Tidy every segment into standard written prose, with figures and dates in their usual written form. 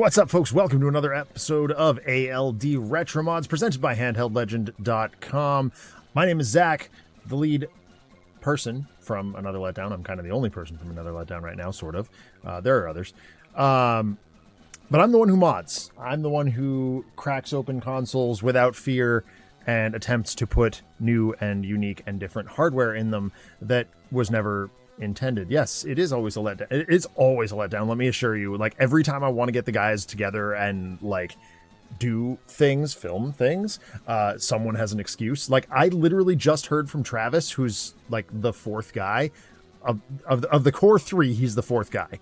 What's up, folks? Welcome to another episode of ALD Retromods presented by HandheldLegend.com. My name is Zach, the lead person from Another Letdown. I'm kind of the only person from Another Letdown right now, sort of. There are others. But I'm the one who mods. I'm the one who cracks open consoles without fear and attempts to put new and unique and different hardware in them that was never intended. Yes, it is always a letdown. It is always a letdown, let me assure you. Like, every time I want to get the guys together and like do things, film things, someone has an excuse. Like, I literally just heard from Travis, who's like the fourth guy of the core three. He's the fourth guy,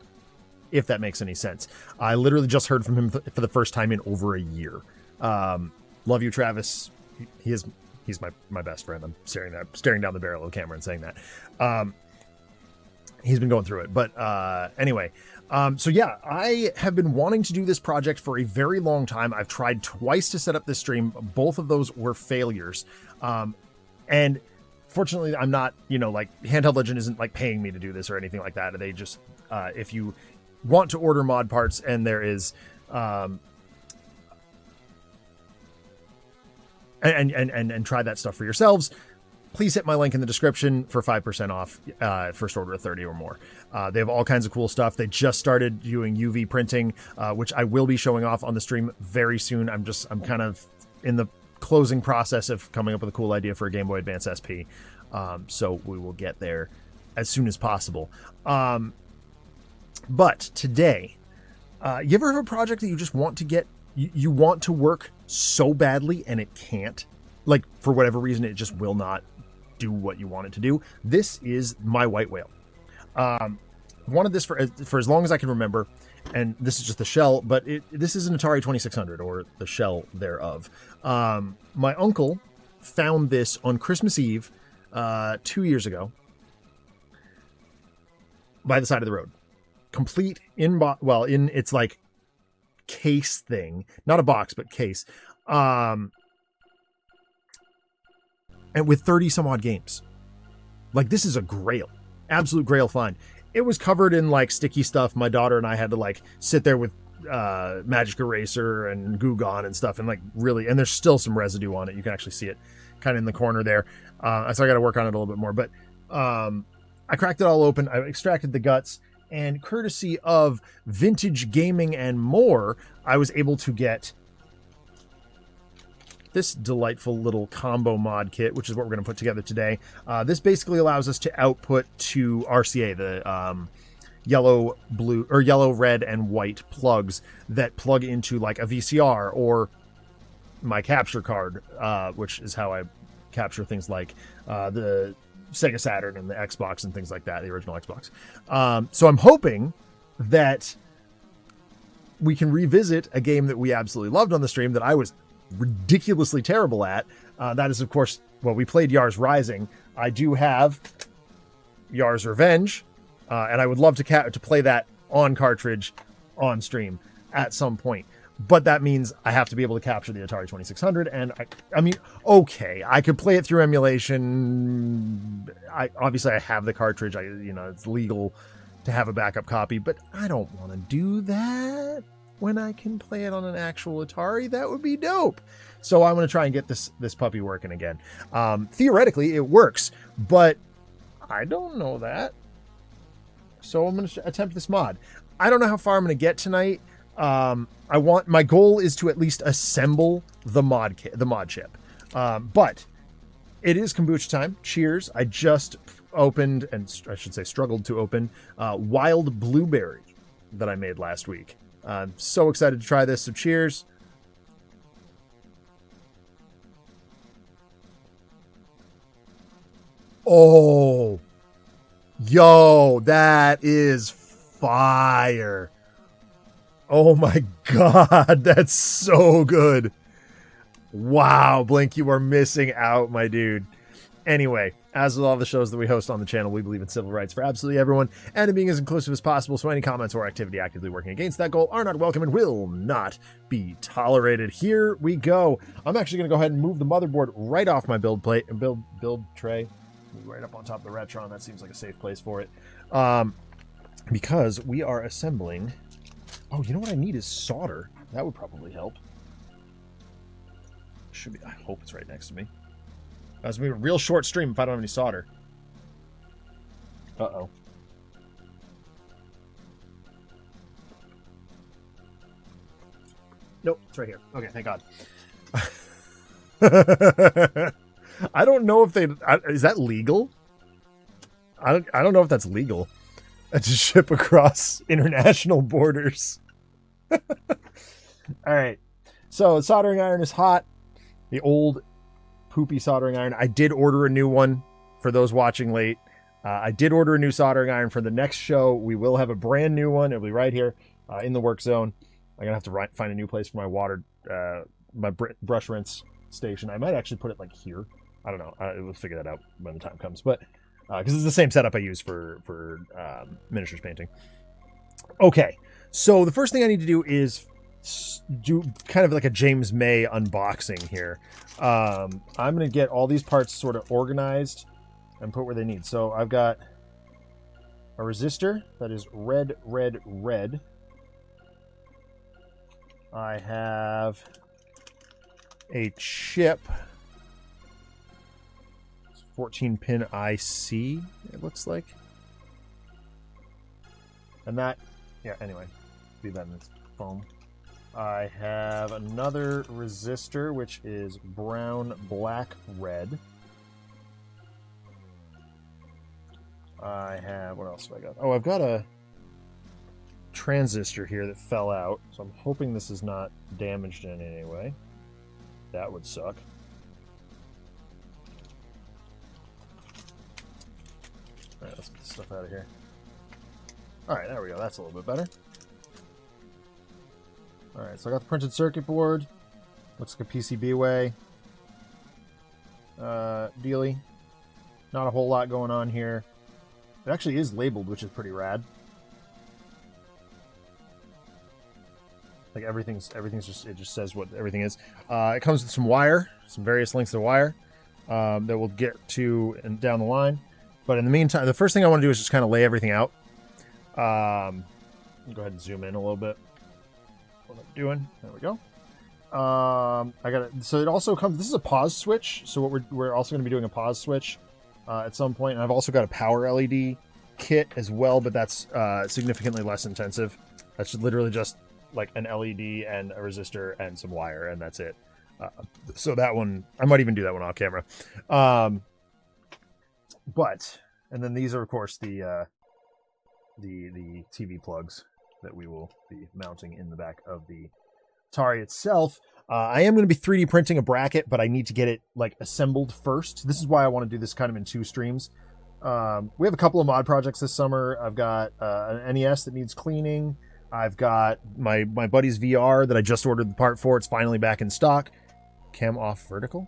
if that makes any sense. I literally just heard from him for the first time in over a year. Love you, Travis. He's my best friend. I'm staring down the barrel of the camera and saying that. He's been going through it. But anyway, so yeah, I have been wanting to do this project for a very long time. I've tried twice to set up this stream. Both of those were failures. And fortunately, I'm not, like, Handheld Legend isn't like paying me to do this or anything like that. They just, if you want to order mod parts and there is, and try that stuff for yourselves, please hit my link in the description for 5% off first order of 30 or more. They have all kinds of cool stuff. They just started doing UV printing, which I will be showing off on the stream very soon. I'm kind of in the closing process of coming up with a cool idea for a Game Boy Advance SP. So we will get there as soon as possible. But today, you ever have a project that you just want to get, you want to work so badly and it can't? Like, for whatever reason, it just will not do what you want it to do. This is my White Whale. Wanted this for as long as I can remember, and this is just the shell, but this is an Atari 2600, or the shell thereof. My uncle found this on Christmas Eve 2 years ago by the side of the road. Complete in its like case thing, not a box, but case. And with 30 some odd games. Like, this is a grail, absolute grail find. It was covered in like sticky stuff. My daughter and I had to like sit there with Magic Eraser and Goo Gone and stuff, and like really, and there's still some residue on it. You can actually see it kind of in the corner there. So I got to work on it a little bit more, but I cracked it all open. I extracted the guts, and courtesy of Vintage Gaming and More, I was able to get this delightful little combo mod kit, which is what we're going to put together today. This basically allows us to output to RCA, the yellow, blue, or yellow, red, and white plugs that plug into like a VCR or my capture card, which is how I capture things like the Sega Saturn and the Xbox and things like that, the original Xbox. So I'm hoping that we can revisit a game that we absolutely loved on the stream that I was ridiculously terrible at. That is, of course, we played Yars Rising. I do have Yars Revenge, and I would love to play that on cartridge on stream at some point. But that means I have to be able to capture the Atari 2600, and I mean, okay, I could play it through emulation. Obviously I have the cartridge. It's legal to have a backup copy, but I don't want to do that when I can play it on an actual Atari. That would be dope. So I'm going to try and get this puppy working again. Theoretically, it works, but I don't know that. So I'm going to attempt this mod. I don't know how far I'm going to get tonight. My goal is to at least assemble the mod chip. But it is kombucha time. Cheers. I just opened, and I should say struggled to open, Wild Blueberry that I made last week. I'm so excited to try this, so cheers. Oh, yo, that is fire. Oh my God, that's so good. Wow, Blink, you are missing out, my dude. Anyway, as with all the shows that we host on the channel, we believe in civil rights for absolutely everyone and in being as inclusive as possible, so any comments or activity actively working against that goal are not welcome and will not be tolerated. Here we go. I'm actually going to go ahead and move the motherboard right off my build plate and build tray right up on top of the Retron. That seems like a safe place for it. Because we are assembling Oh, you know what I need is solder. That would probably help. Should be. I hope it's right next to me. That's gonna be a real short stream if I don't have any solder. Uh-oh. Nope, it's right here. Okay, thank God. I don't know if they... is that legal? I don't know if that's legal. To ship across international borders. All right. So, soldering iron is hot. The old poopy soldering iron. I did order a new one for those watching late. I did order a new soldering iron for the next show. We will have a brand new one. It'll be right here in the work zone. I'm gonna have to find a new place for my water, my brush rinse station. I might actually put it like here. I don't know. We'll figure that out when the time comes. But because it's the same setup I use for miniatures painting. Okay, so the first thing I need to do is do kind of like a James May unboxing here. I'm gonna get all these parts sort of organized and put where they need. So I've got a resistor that is red, red, red. I have a chip, 14-pin IC, it looks like. And that, yeah, anyway, leave that in this foam. I have another resistor, which is brown, black, red. I have, what else have I got? Oh, I've got a transistor here that fell out, so I'm hoping this is not damaged in any way. That would suck. Alright, let's get this stuff out of here. Alright, there we go. That's a little bit better. Alright, so I got the printed circuit board. Looks like a PCB way. Dealy. Not a whole lot going on here. It actually is labeled, which is pretty rad. Like everything's just, it just says what everything is. It comes with some wire, some various lengths of wire that we'll get to down the line. But in the meantime, the first thing I want to do is just kind of lay everything out. Go ahead and zoom in a little bit. What I'm doing. There we go. I got it. So it also comes. This is a pause switch. So what we're also going to be doing a pause switch at some point. And I've also got a power LED kit as well, but that's significantly less intensive. That's literally just like an LED and a resistor and some wire, and that's it. So that one, I might even do that one off camera. But, and then these are of course the TV plugs that we will be mounting in the back of the Atari itself. I am going to be 3D printing a bracket, but I need to get it like assembled first. This is why I want to do this kind of in 2 streams. We have a couple of mod projects this summer. I've got an NES that needs cleaning. I've got my buddy's VR that I just ordered the part for. It's finally back in stock. Cam off vertical?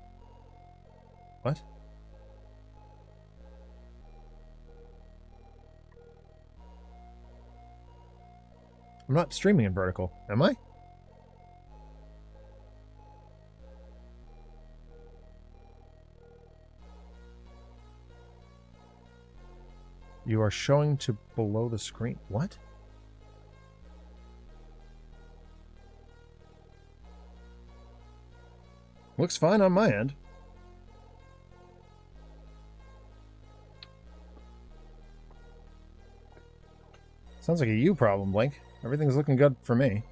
What? I'm not streaming in vertical, am I? You are showing to below the screen. What? Looks fine on my end. Sounds like a you problem, Blink. Everything's looking good for me.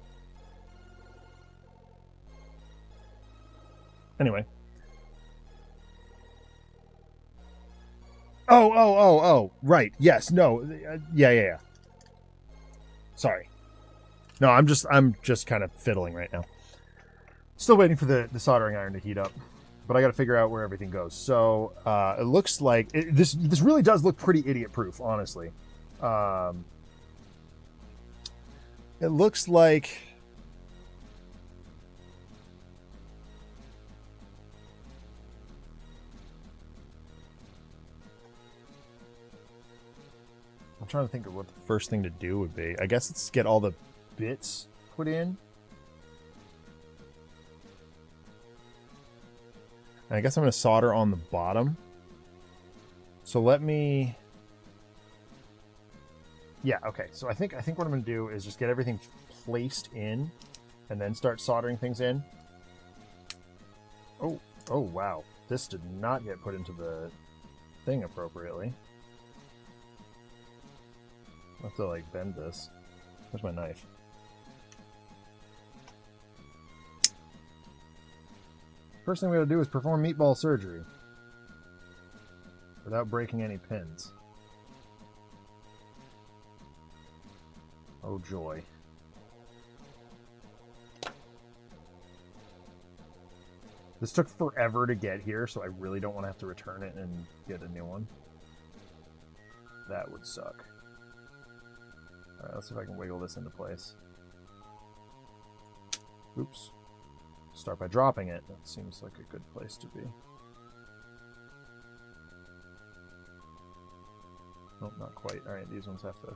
Anyway. Oh. Right. Yes. No. Yeah. Sorry. No, I'm just kind of fiddling right now. Still waiting for the soldering iron to heat up, but I got to figure out where everything goes. So it looks like this really does look pretty idiot-proof, honestly. It looks like I'm trying to think of what the first thing to do would be. I guess it's get all the bits put in. And I guess I'm going to solder on the bottom. So let me... Yeah, okay. So I think what I'm going to do is just get everything placed in and then start soldering things in. Oh, wow. This did not get put into the thing appropriately. I have to, like, bend this. Where's my knife? First thing we gotta do is perform meatball surgery without breaking any pins. Oh, joy. This took forever to get here, so I really don't want to have to return it and get a new one. That would suck. Alright, let's see if I can wiggle this into place. Oops. Start by dropping it. That seems like a good place to be. Nope, not quite. Alright, these ones have to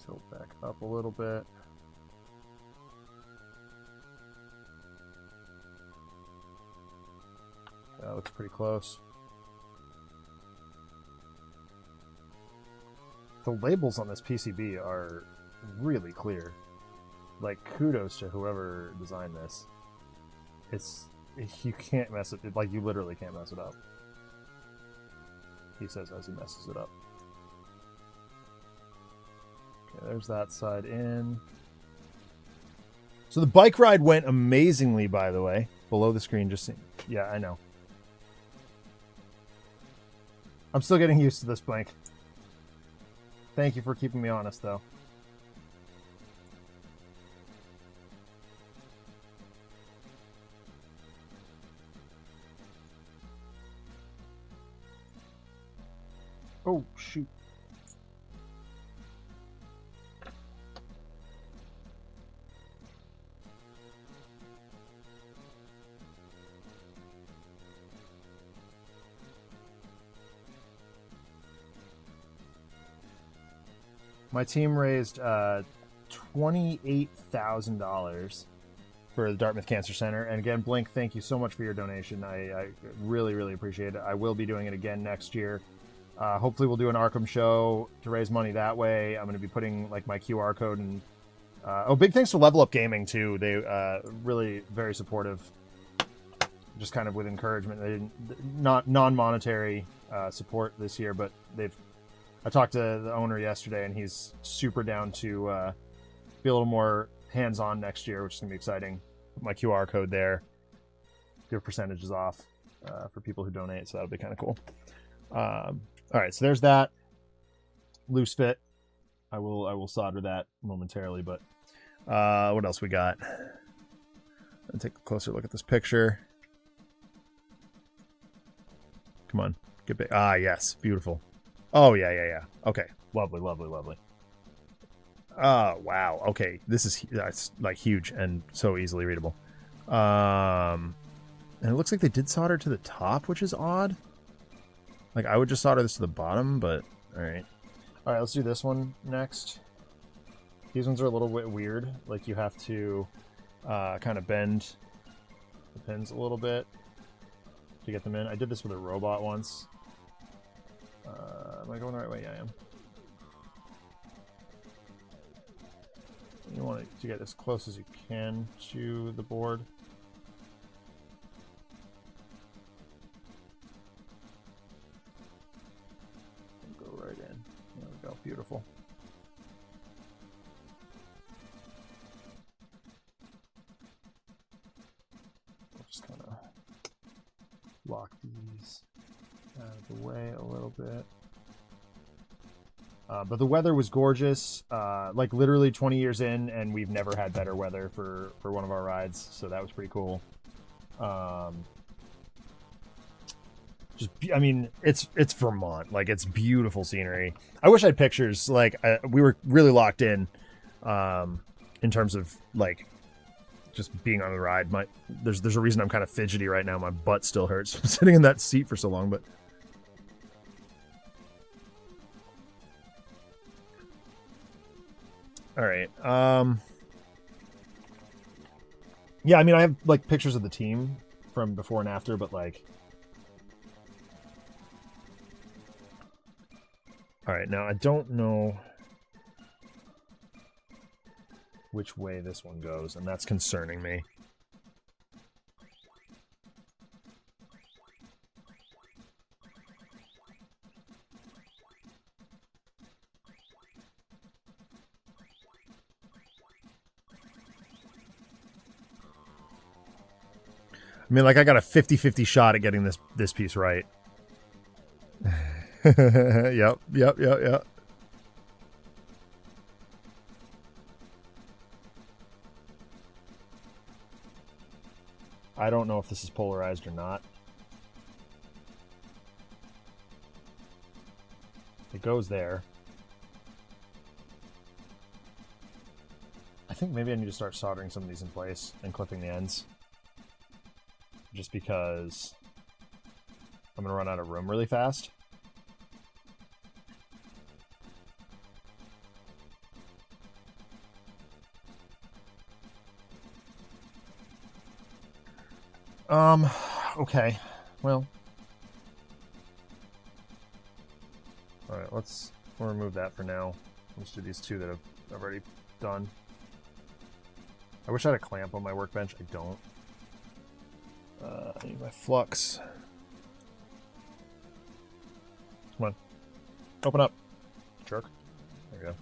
tilt back up a little bit. That looks pretty close. The labels on this PCB are really clear. Like, kudos to whoever designed this. You can't mess it, like, you literally can't mess it up. He says as he messes it up. Okay, there's that side in. So the bike ride went amazingly, by the way. Below the screen, just see. Yeah, I know. I'm still getting used to this, Blank. Thank you for keeping me honest, though. Oh, shoot. My team raised $28,000 for the Dartmouth Cancer Center. And again, Blink, thank you so much for your donation. I really, really appreciate it. I will be doing it again next year. Hopefully we'll do an Arkham show to raise money that way. I'm going to be putting like my QR code and big thanks to Level Up Gaming too. They really very supportive, just kind of with encouragement. They didn't, not non-monetary support this year, but I talked to the owner yesterday and he's super down to be a little more hands-on next year, which is going to be exciting. Put my QR code there, give percentages off for people who donate, so that'll be kind of cool. All right, so there's that loose fit. I will solder that momentarily, but what else we got? Let's take a closer look at this picture. Come on, get big. Ah, yes, beautiful. Oh yeah. Okay, lovely. Oh wow. Okay, that's like huge and so easily readable. And it looks like they did solder to the top, which is odd. Like, I would just solder this to the bottom, but alright. Alright, let's do this one next. These ones are a little bit weird. Like, you have to kind of bend the pins a little bit to get them in. I did this with a robot once. Am I going the right way? Yeah, I am. You want to get as close as you can to the board. Go right in. There we go. Beautiful. We'll just kind of lock these out of the way a little bit. But the weather was gorgeous, like literally 20 years in, and we've never had better weather for one of our rides, so that was pretty cool. I mean, it's Vermont, like it's beautiful scenery. I wish I had pictures. Like we were really locked in terms of like just being on the ride. There's a reason I'm kind of fidgety right now. My butt still hurts from sitting in that seat for so long, but. All right. Yeah, I mean, I have like pictures of the team from before and after, but like. All right, now I don't know. which way this one goes, and that's concerning me. I mean, like, I got a 50-50 shot at getting this piece right. Yep. I don't know if this is polarized or not. It goes there. I think maybe I need to start soldering some of these in place and clipping the ends. Just because I'm going to run out of room really fast. Okay. Well. Alright, we'll remove that for now. Let's do these two that I've already done. I wish I had a clamp on my workbench. I don't. I need my flux. Come on. Open up. Jerk. There we go.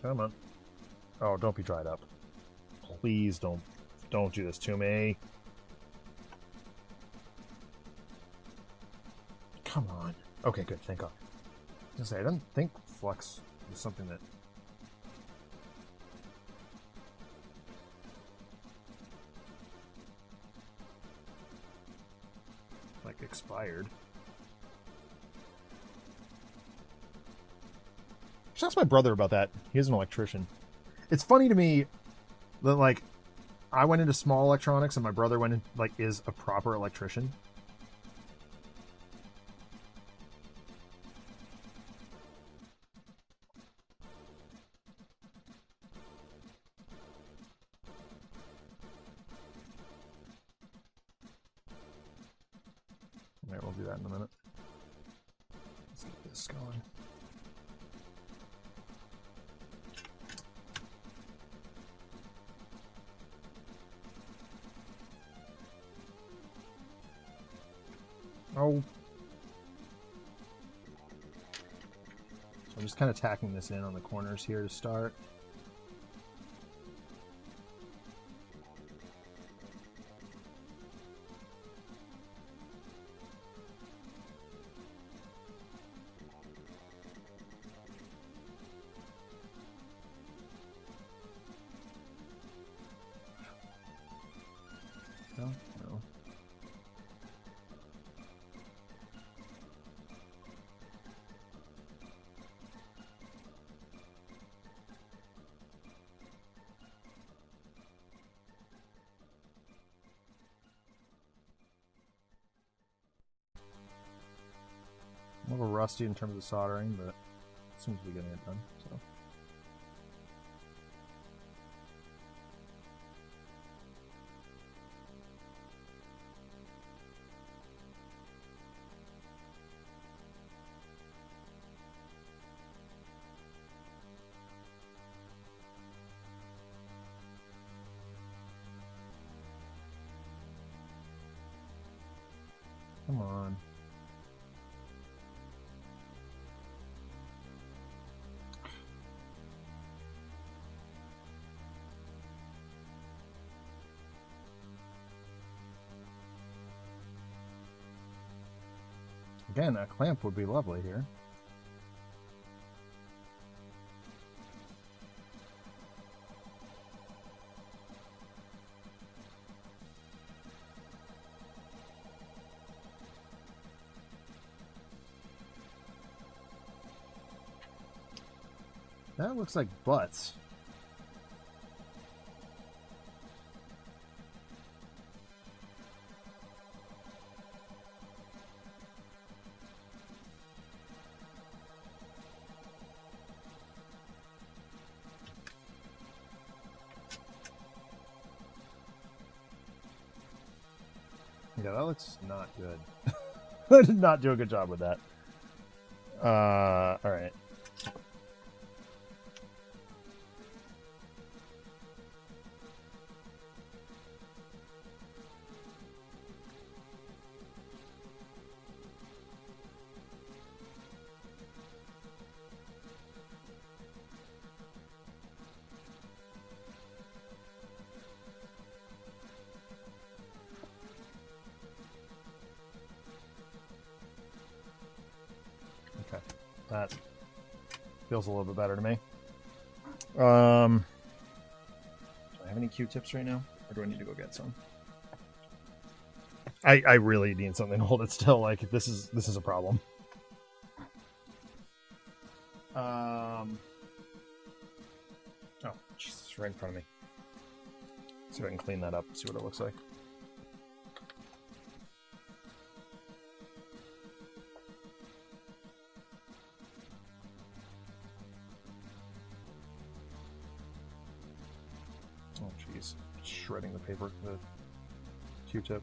Come on. Oh, don't be dried up. Please don't do this to me. Come on. Okay, good. Thank God. I was gonna say, I didn't think flux was something that... like, expired. Just ask my brother about that. He's an electrician. It's funny to me that, like, I went into small electronics and my brother went in, like, is a proper electrician. Alright, we'll do that in a minute. Let's get this going. Oh. So I'm just kind of tacking this in on the corners here to start. No. I'm a little rusty in terms of soldering, but seems to be getting it done. So. Come on. Again, a clamp would be lovely here. That looks like butts. Yeah, that looks not good. I did not do a good job with that. All right. Okay, that feels a little bit better to me. Do I have any Q-tips right now, or do I need to go get some? I really need something to hold it still. Like this is a problem. Oh, Jesus, right in front of me. See if I can clean that up. See what it looks like. Oh, jeez. Shredding the paper, the Q-tip.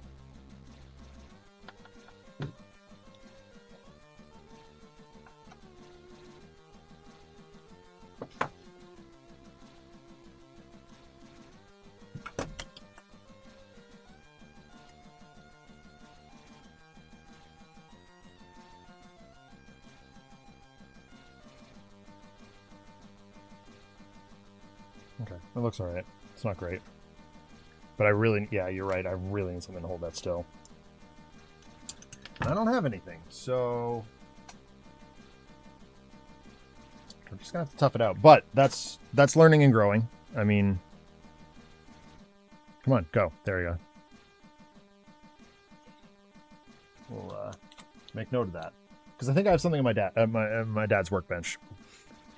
Okay, it looks alright. It's not great. But I really, yeah, you're right. I really need something to hold that still. And I don't have anything, so we're just gonna have to tough it out. But that's learning and growing. I mean, come on, go. There you go. We'll make note of that because I think I have something on my dad's workbench.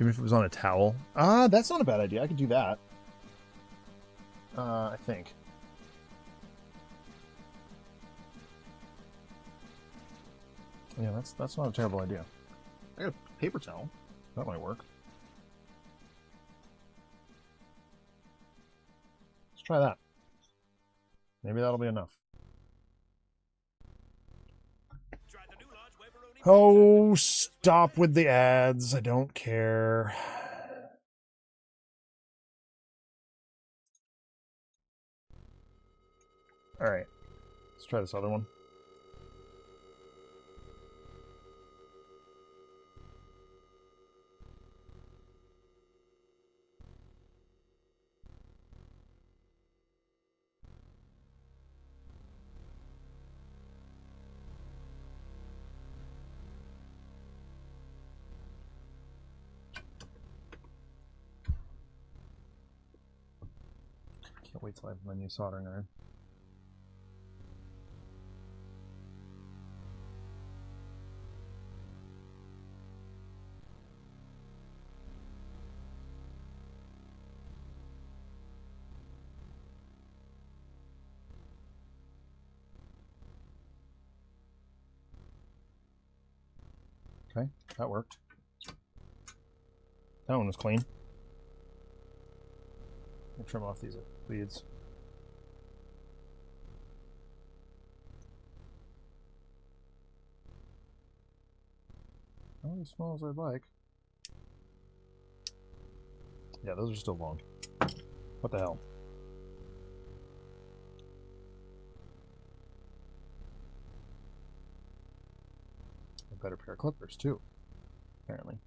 Even if it was on a towel. That's not a bad idea. I could do that. I think. Yeah, that's not a terrible idea. I got a paper towel. That might work. Let's try that. Maybe that'll be enough. Oh, stop with the ads. I don't care. Alright. Let's try this other one. Can't wait till I have my new soldering iron. Okay, that worked. That one was clean. I'll trim off these leads. Not as small as I'd like. Yeah, those are still long. What the hell? A better pair of clippers, too, apparently.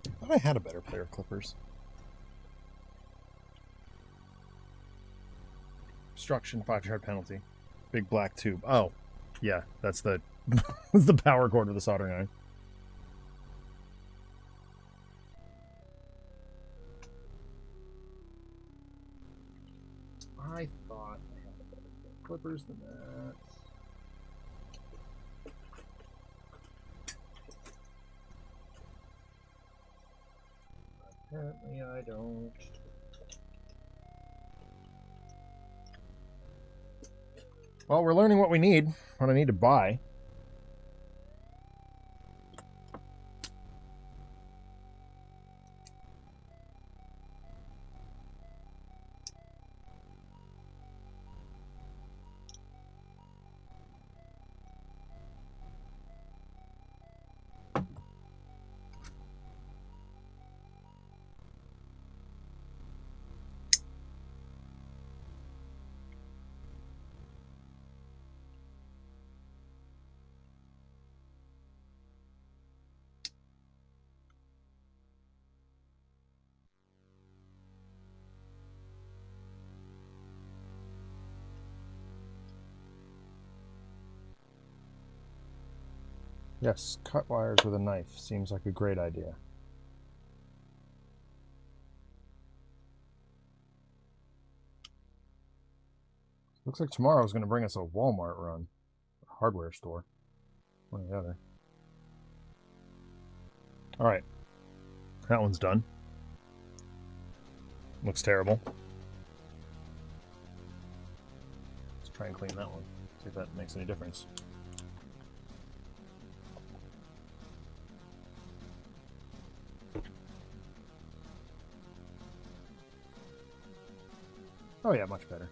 I thought I had a better pair of clippers. Obstruction, 5-yard penalty. Big black tube. Oh, yeah, that's the that's the power cord of the soldering iron. I thought I had better clippers than that. Apparently I don't. Well, we're learning what we need, what I need to buy. Yes, cut wires with a knife seems like a great idea. Looks like tomorrow's going to bring us a Walmart run. A hardware store. One or the other. Alright. That one's done. Looks terrible. Let's try and clean that one. See if that makes any difference. Oh yeah, much better.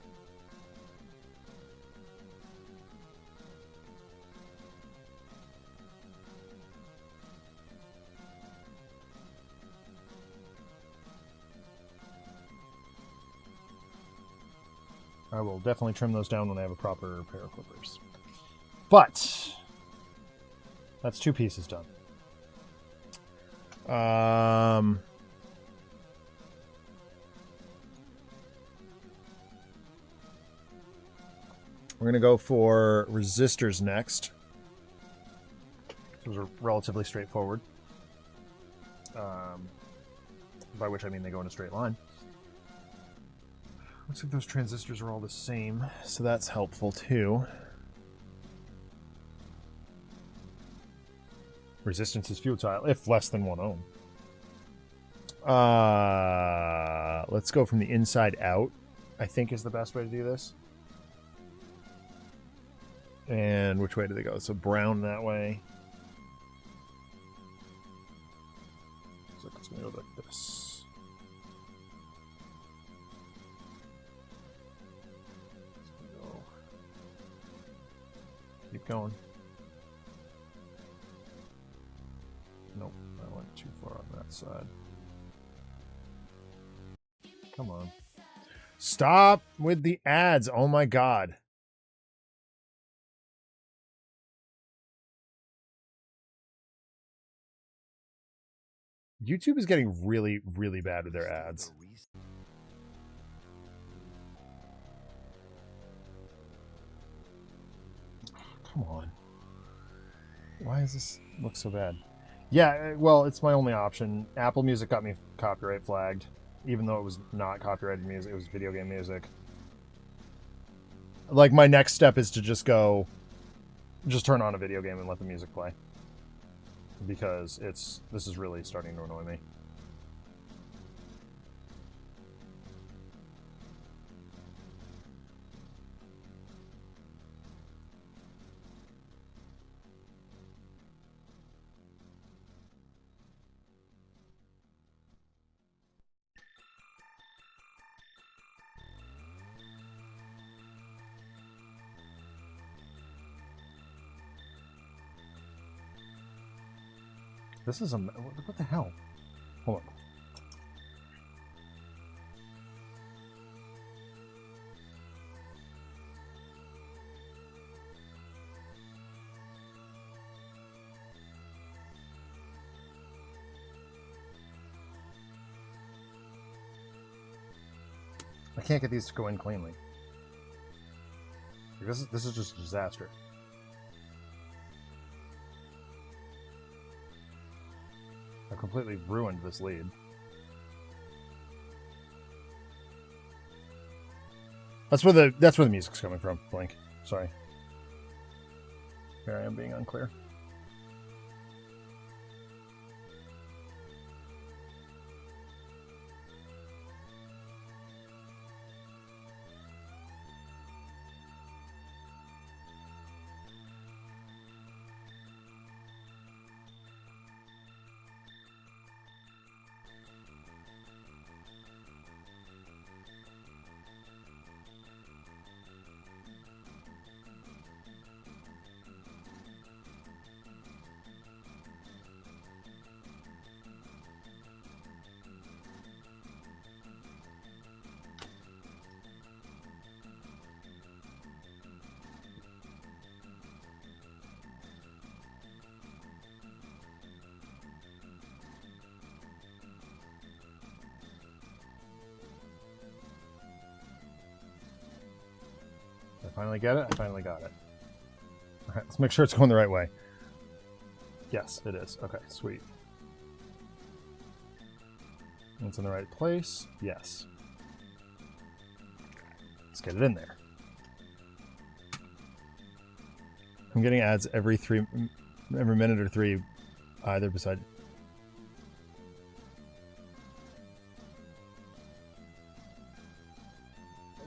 I will definitely trim those down when I have a proper pair of clippers. But that's 2 pieces done. We're going to go for resistors next. Those are relatively straightforward. By which I mean they go in a straight line. Looks like those transistors are all the same, so that's helpful too. Resistance is futile if less than 1 ohm. Let's go from the inside out, I think is the best way to do this. And which way do they go? So brown that way. So it's going to go like this. Keep going. Nope, I went too far on that side. Come on. Stop with the ads. Oh my god. YouTube is getting really, really bad with their ads. Come on. Why does this look so bad? Yeah, well, it's my only option. Apple Music got me copyright flagged, even though it was not copyrighted music, it was video game music. Like, my next step is to just turn on a video game and let the music play. Because this is really starting to annoy me. This is what the hell? Hold on. I can't get these to go in cleanly. This is just a disaster. I completely ruined this lead. That's where the music's coming from, Blink. Sorry. Here I am being unclear. finally get it? I finally got it. All right, let's make sure it's going the right way. Yes, it is. Okay, sweet. It's in the right place. Yes. Let's get it in there. I'm getting ads every minute or three, either beside.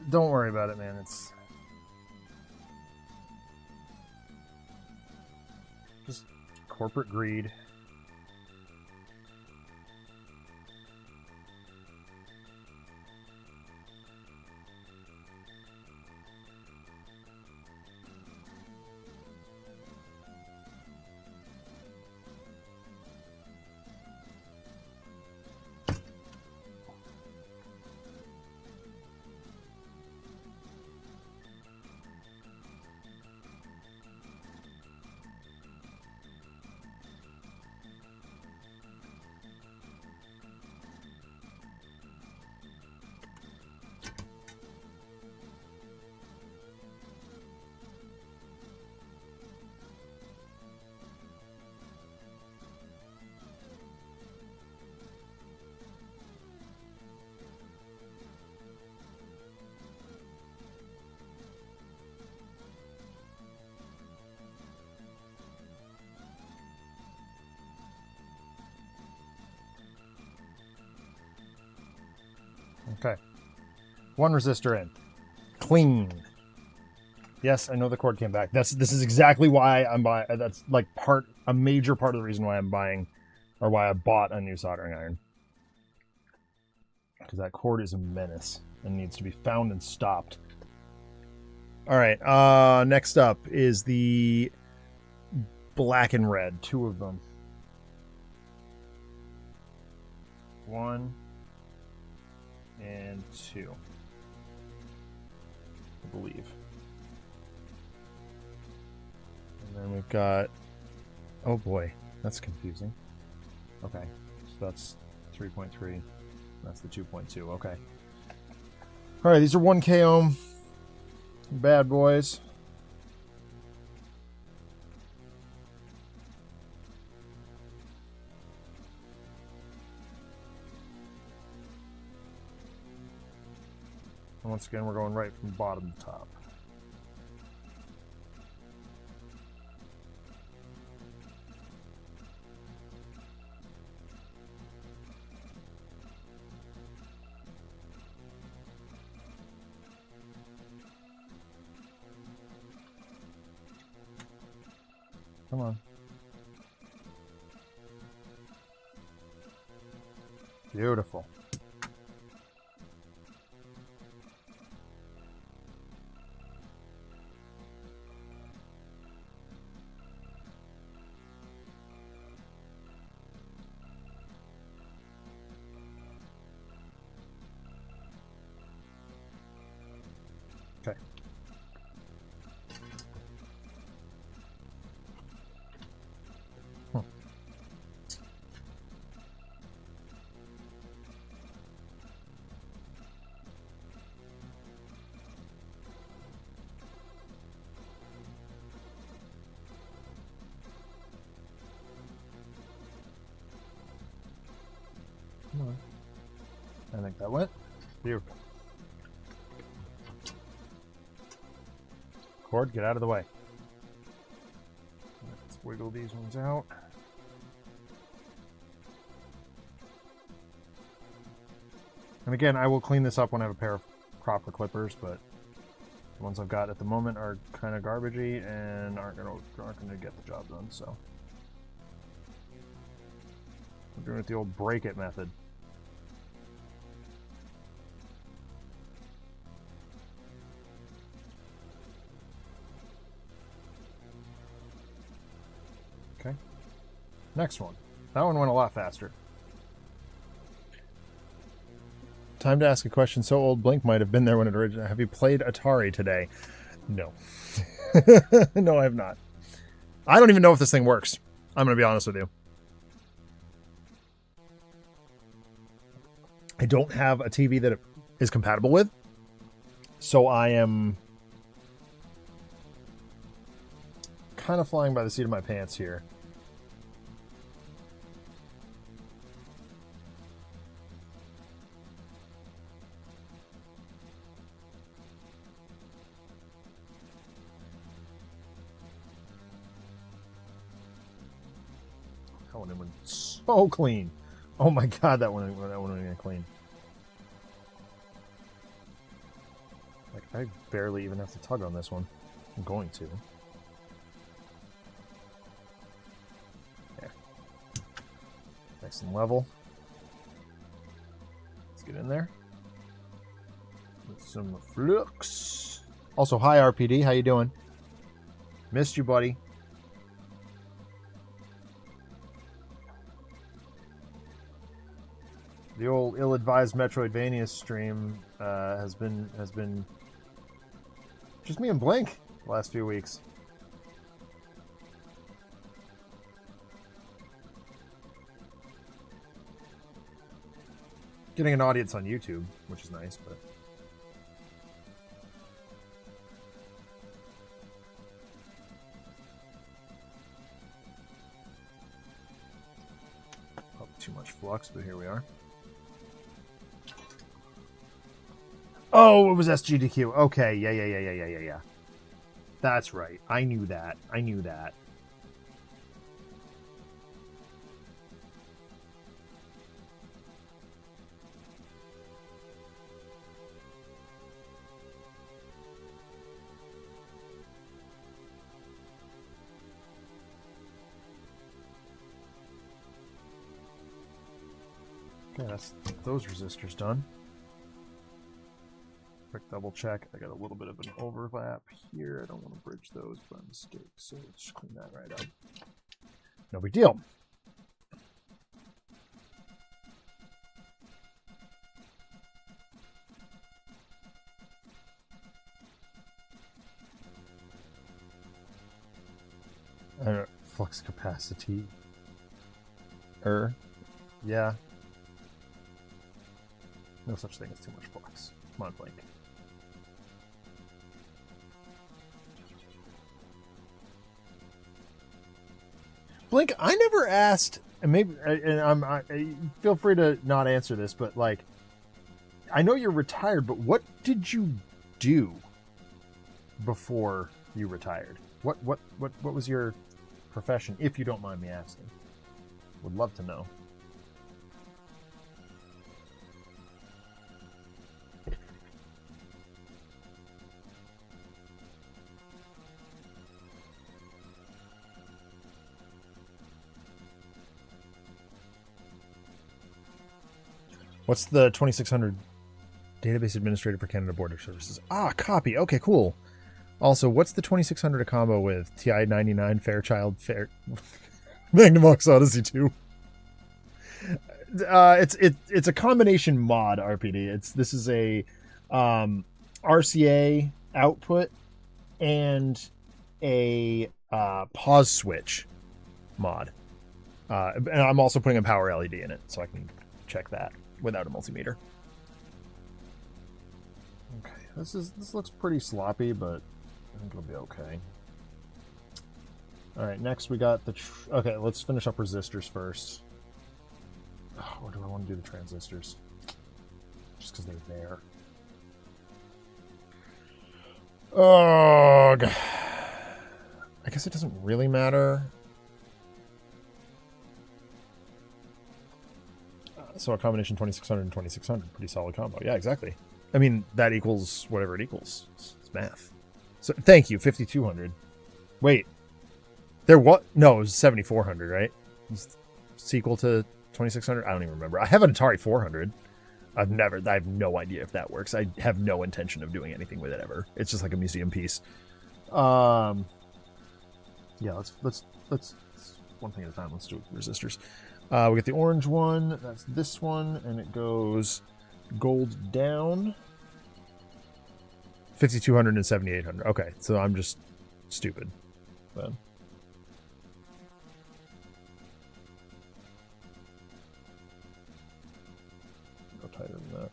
Don't worry about it, man. It's just corporate greed. Okay. One resistor in. Clean. Yes, I know the cord came back. This is exactly why I'm buying. That's like a major part of the reason why I'm buying, or why I bought a new soldering iron. Because that cord is a menace and needs to be found and stopped. All right. Next up is the black and red. Two of them. One and two, I believe. And then we've got, oh boy, that's confusing. Okay, so that's 3.3. That's the 2.2. Okay. All right, these are 1K ohm bad boys. And once again, we're going right from bottom to top. Come on. Beautiful. Okay. Come on. I think that went. Beautiful. Cord, get out of the way. Let's wiggle these ones out. And again, I will clean this up when I have a pair of proper clippers, but the ones I've got at the moment are kind of garbagey and aren't gonna get the job done. So we're doing it the old break it method. Okay. Next one. That one went a lot faster. Time to ask a question so old Blink might have been there when it originated. Have you played Atari today? No. No, I have not. I don't even know if this thing works. I'm going to be honest with you. I don't have a TV that it is compatible with. So I am kind of flying by the seat of my pants here. That one went so clean. Oh my god, that one went clean. Like, I barely even have to tug on this one. I'm going to. There. Nice and level. Let's get in there. With some flux. Also, hi RPD, how you doing? Missed you, buddy. The old ill-advised Metroidvania stream has been just me and Blink the last few weeks. Getting an audience on YouTube, which is nice, but probably too much flux, but here we are. Oh, it was SGDQ. Okay, yeah. That's right. I knew that. Okay, that's those resistors done. Quick double check. I got a little bit of an overlap here. I don't want to bridge those by mistake, so let's just clean that right up. No big deal. Flux capacity. Yeah. No such thing as too much flux. Come on, Blink. Blink, I never asked, and maybe, I feel free to not answer this, but like, I know you're retired, but what did you do before you retired? What was your profession, if you don't mind me asking? Would love to know. What's the 2600 database administrator for Canada Border Services? Ah, copy. Okay, cool. Also, what's the 2600 a combo with TI 99 Fairchild Fair Magnavox Odyssey 2? It's a combination mod RPD. This is a RCA output and a pause switch mod. And I'm also putting a power LED in it, so I can check that without a multimeter. Okay, this looks pretty sloppy, but I think it'll be okay. All right, next we got the... okay, let's finish up resistors first. Oh, or do I want to do the transistors? Just because they're there. Oh, God. I guess it doesn't really matter. So a combination 2600 and 2600, pretty solid combo. Yeah, exactly. I mean, that equals whatever it equals. It's math. So thank you, 5200. Wait, there what? No, it was 7400, right? It's sequel to 2600. I don't even remember. I have an Atari 400. I have no idea if that works. I have no intention of doing anything with it ever. It's just like a museum piece. Yeah, let's one thing at a time. Let's do resistors. We get the orange one. That's this one, and it goes gold down. 5200 and 7800. Okay, so I'm just stupid. But go tighter than that.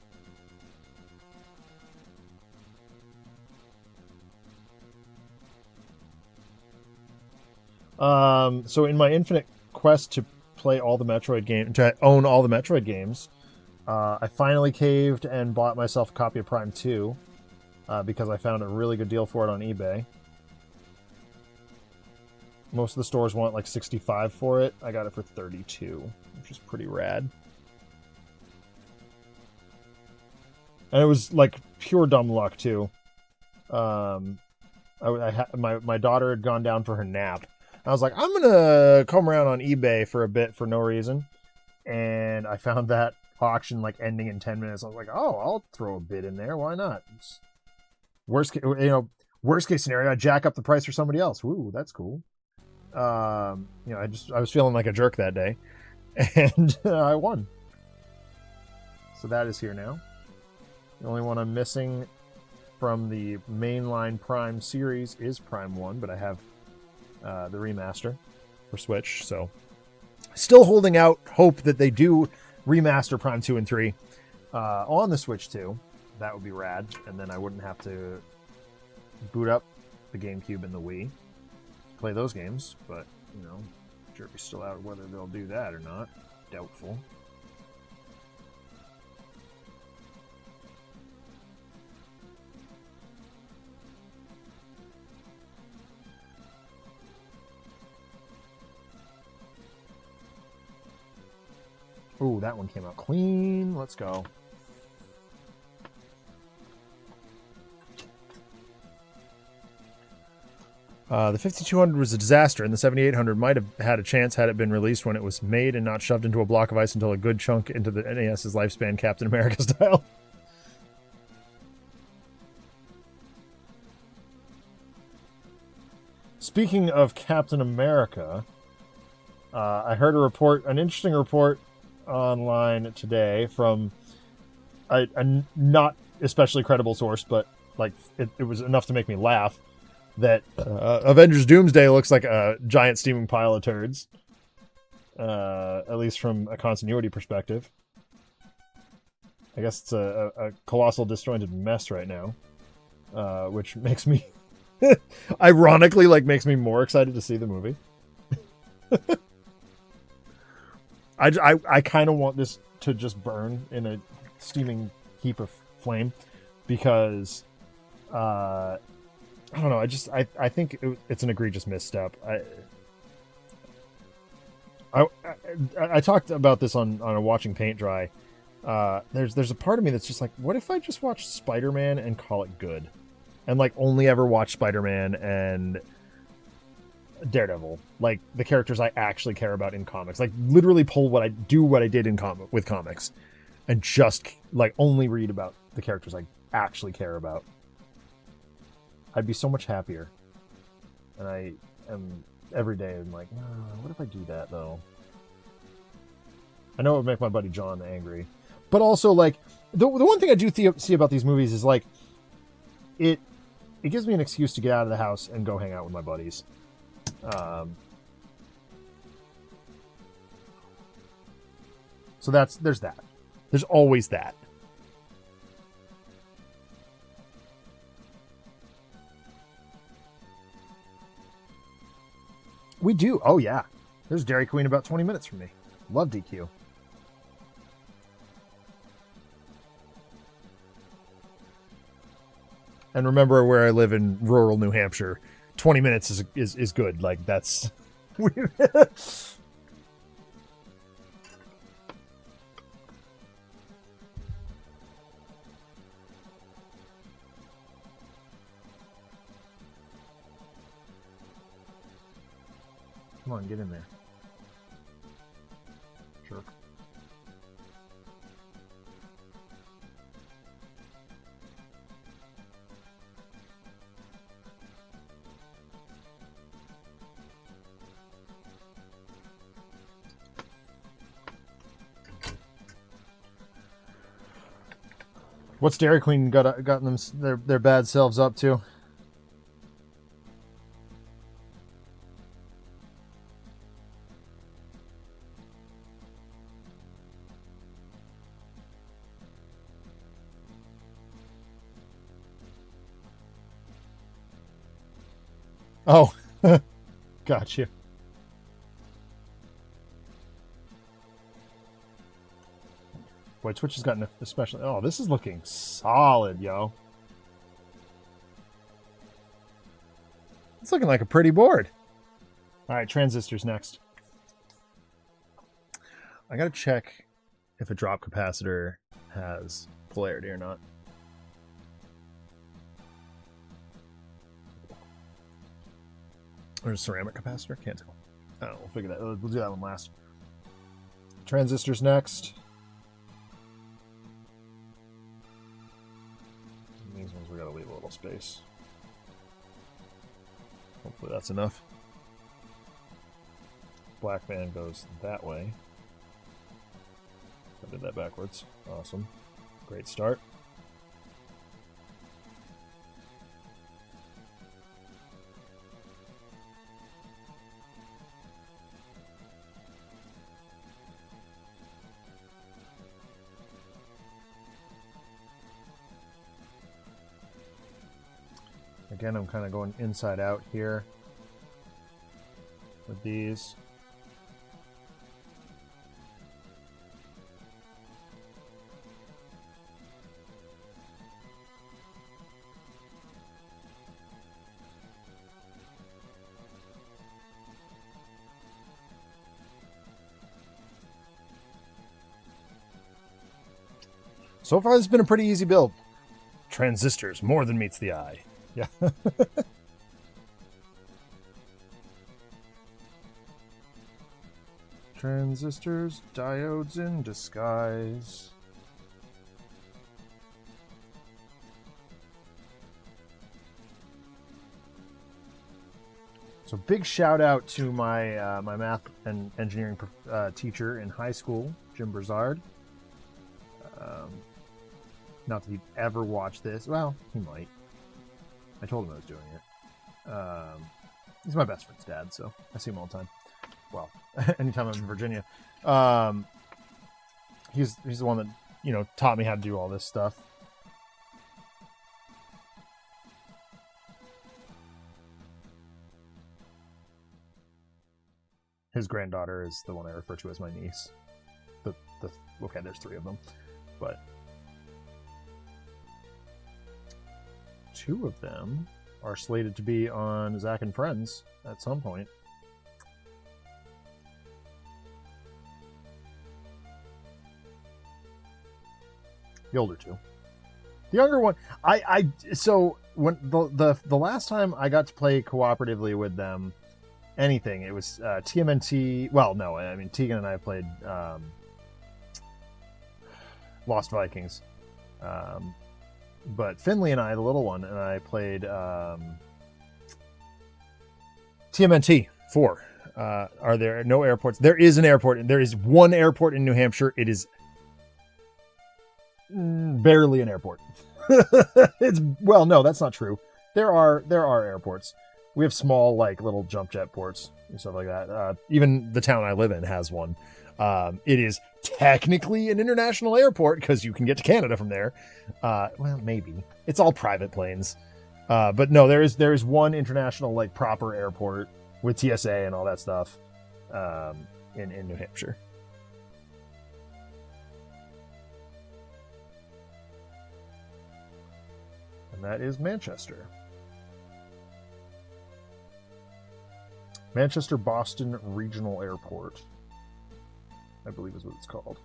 So in my infinite quest to play all the Metroid games, to own all the Metroid games, I finally caved and bought myself a copy of Prime 2 because I found a really good deal for it on eBay. Most of the stores want like 65 for it. I got it for 32, which is pretty rad. And it was like pure dumb luck too. My daughter had gone down for her nap. I was like, I'm gonna come around on eBay for a bit for no reason, and I found that auction like ending in 10 minutes. I was like, oh, I'll throw a bid in there. Why not? Worst case scenario, I jack up the price for somebody else. Ooh, that's cool. I was feeling like a jerk that day, and I won. So that is here now. The only one I'm missing from the mainline Prime series is Prime 1, but I have the remaster for Switch, so still holding out hope that they do remaster Prime 2 and 3 on the Switch too. That would be rad, and then I wouldn't have to boot up the GameCube and the Wii to play those games, but, jury's still out whether they'll do that or not. Doubtful. Ooh, that one came out clean. Let's go. The 5200 was a disaster, and the 7800 might have had a chance had it been released when it was made and not shoved into a block of ice until a good chunk into the NES's lifespan, Captain America style. Speaking of Captain America, I heard an interesting report online today from a not especially credible source, but like it was enough to make me laugh, that Avengers Doomsday looks like a giant steaming pile of turds, at least from a continuity perspective. I guess it's a colossal disjointed mess right now, which makes me ironically makes me more excited to see the movie. I kind of want this to just burn in a steaming heap of flame, because I don't know. I think it's an egregious misstep. I talked about this on a Watching Paint Dry. There's a part of me that's just like, what if I just watch Spider-Man and call it good, and only ever watch Spider-Man and Daredevil, like the characters I actually care about in comics, literally pull what I did with comics, and just only read about the characters I actually care about. I'd be so much happier. And I am every day. I'm like, what if I do that though? I know it would make my buddy John angry, but also the one thing I do see about these movies is it gives me an excuse to get out of the house and go hang out with my buddies. So there's that. There's always that. We do. Oh yeah. There's Dairy Queen about 20 minutes from me. Love DQ. And remember, where I live in rural New Hampshire, 20 minutes is good. That's weird. Come on, get in there. Jerk. What's Dairy Queen gotten them their bad selves up to? Oh, got you. Boy, Twitch has gotten especially... Oh, this is looking solid, yo. It's looking like a pretty board. All right, transistors next. I got to check if a drop capacitor has polarity or not. Or a ceramic capacitor? Can't tell. I don't know. We'll figure that. We'll do that one last. Transistors next. These ones we got to leave a little space. Hopefully that's enough. Black band goes that way. I did that backwards. Awesome. Great start. Again, I'm kind of going inside out here with these. So far, this has been a pretty easy build. Transistors, more than meets the eye. Yeah. Transistors, diodes in disguise. So big shout out to my my math and engineering teacher in high school, Jim Brazard. Not that he'd ever watch this. Well, he might. I told him I was doing it. He's my best friend's dad, so I see him all the time. Well, anytime I'm in Virginia. He's the one that, you know, taught me how to do all this stuff. His granddaughter is the one I refer to as my niece. Okay, there's 3 of them, but 2 of them are slated to be on Zach and Friends at some point. The older 2. The younger one, so when the last time I got to play cooperatively with them, anything, it was TMNT. Well, no, I mean Tegan and I played Lost Vikings. But Finley and I, the little one, and I played TMNT 4. Are there no airports? There is an airport. There is one airport in New Hampshire. It is barely an airport. Well, no, that's not true. There are airports. We have small, like, little jump jet ports and stuff like that. Even the town I live in has one. It is technically an international airport because you can get to Canada from there. Well, maybe. It's all private planes. But no, there is one international, like, proper airport with TSA and all that stuff in New Hampshire. And that is Manchester. Manchester Boston Regional Airport, I believe is what it's called.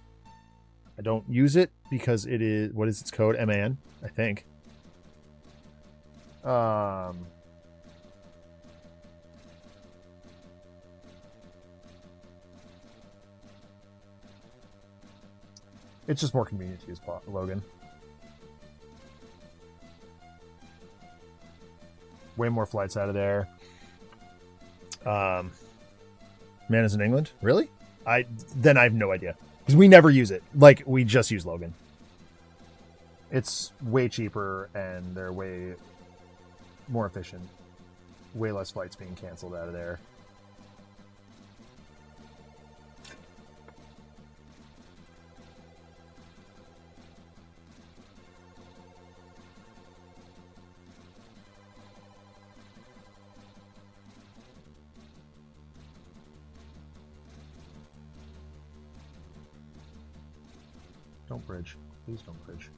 I don't use it because it is, what is its code? MAN, I think. It's just more convenient to use Logan. Way more flights out of there. Man is in England? Really? Then I have no idea. Because we never use it. Like, we just use Logan. It's way cheaper and they're way more efficient. Way less flights being canceled out of there. Don't bridge. Please don't bridge.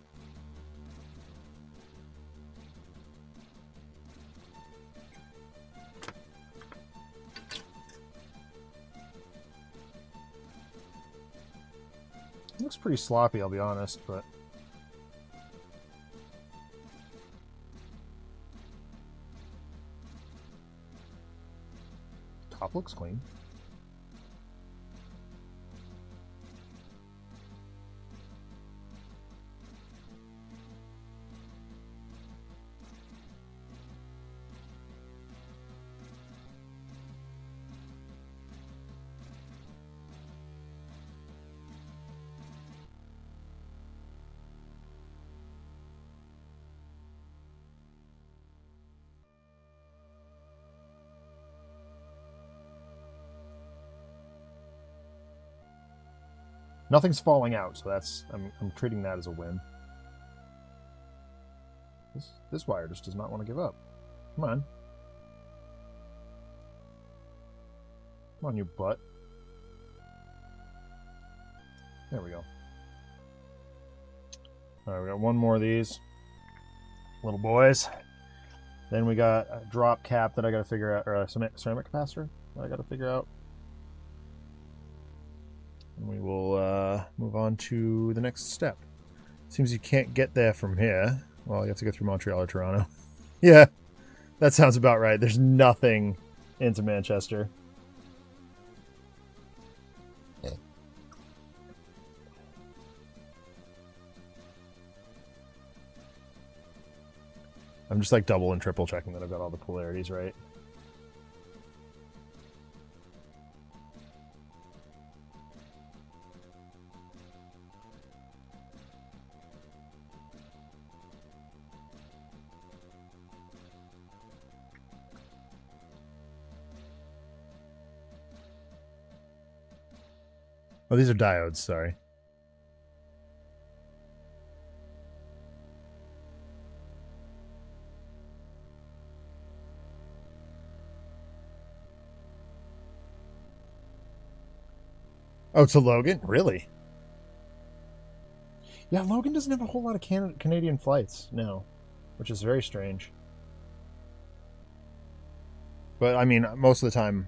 It looks pretty sloppy, I'll be honest, but... Top looks clean. Nothing's falling out, so that's I'm treating that as a win. This wire just does not want to give up. Come on. Come on, you butt. There we go. Alright, we got one more of these little boys. Then we got a drop cap that I gotta figure out, or a ceramic capacitor that I gotta figure out. And we will move on to the next step. Seems you can't get there from here. Well, you have to go through Montreal or Toronto. Yeah, that sounds about right. There's nothing into Manchester. I'm just like double and triple checking that I've got all the polarities right. Oh, these are diodes, sorry. Oh, to Logan? Really? Yeah, Logan doesn't have a whole lot of Canadian flights now, which is very strange. But, I mean, most of the time...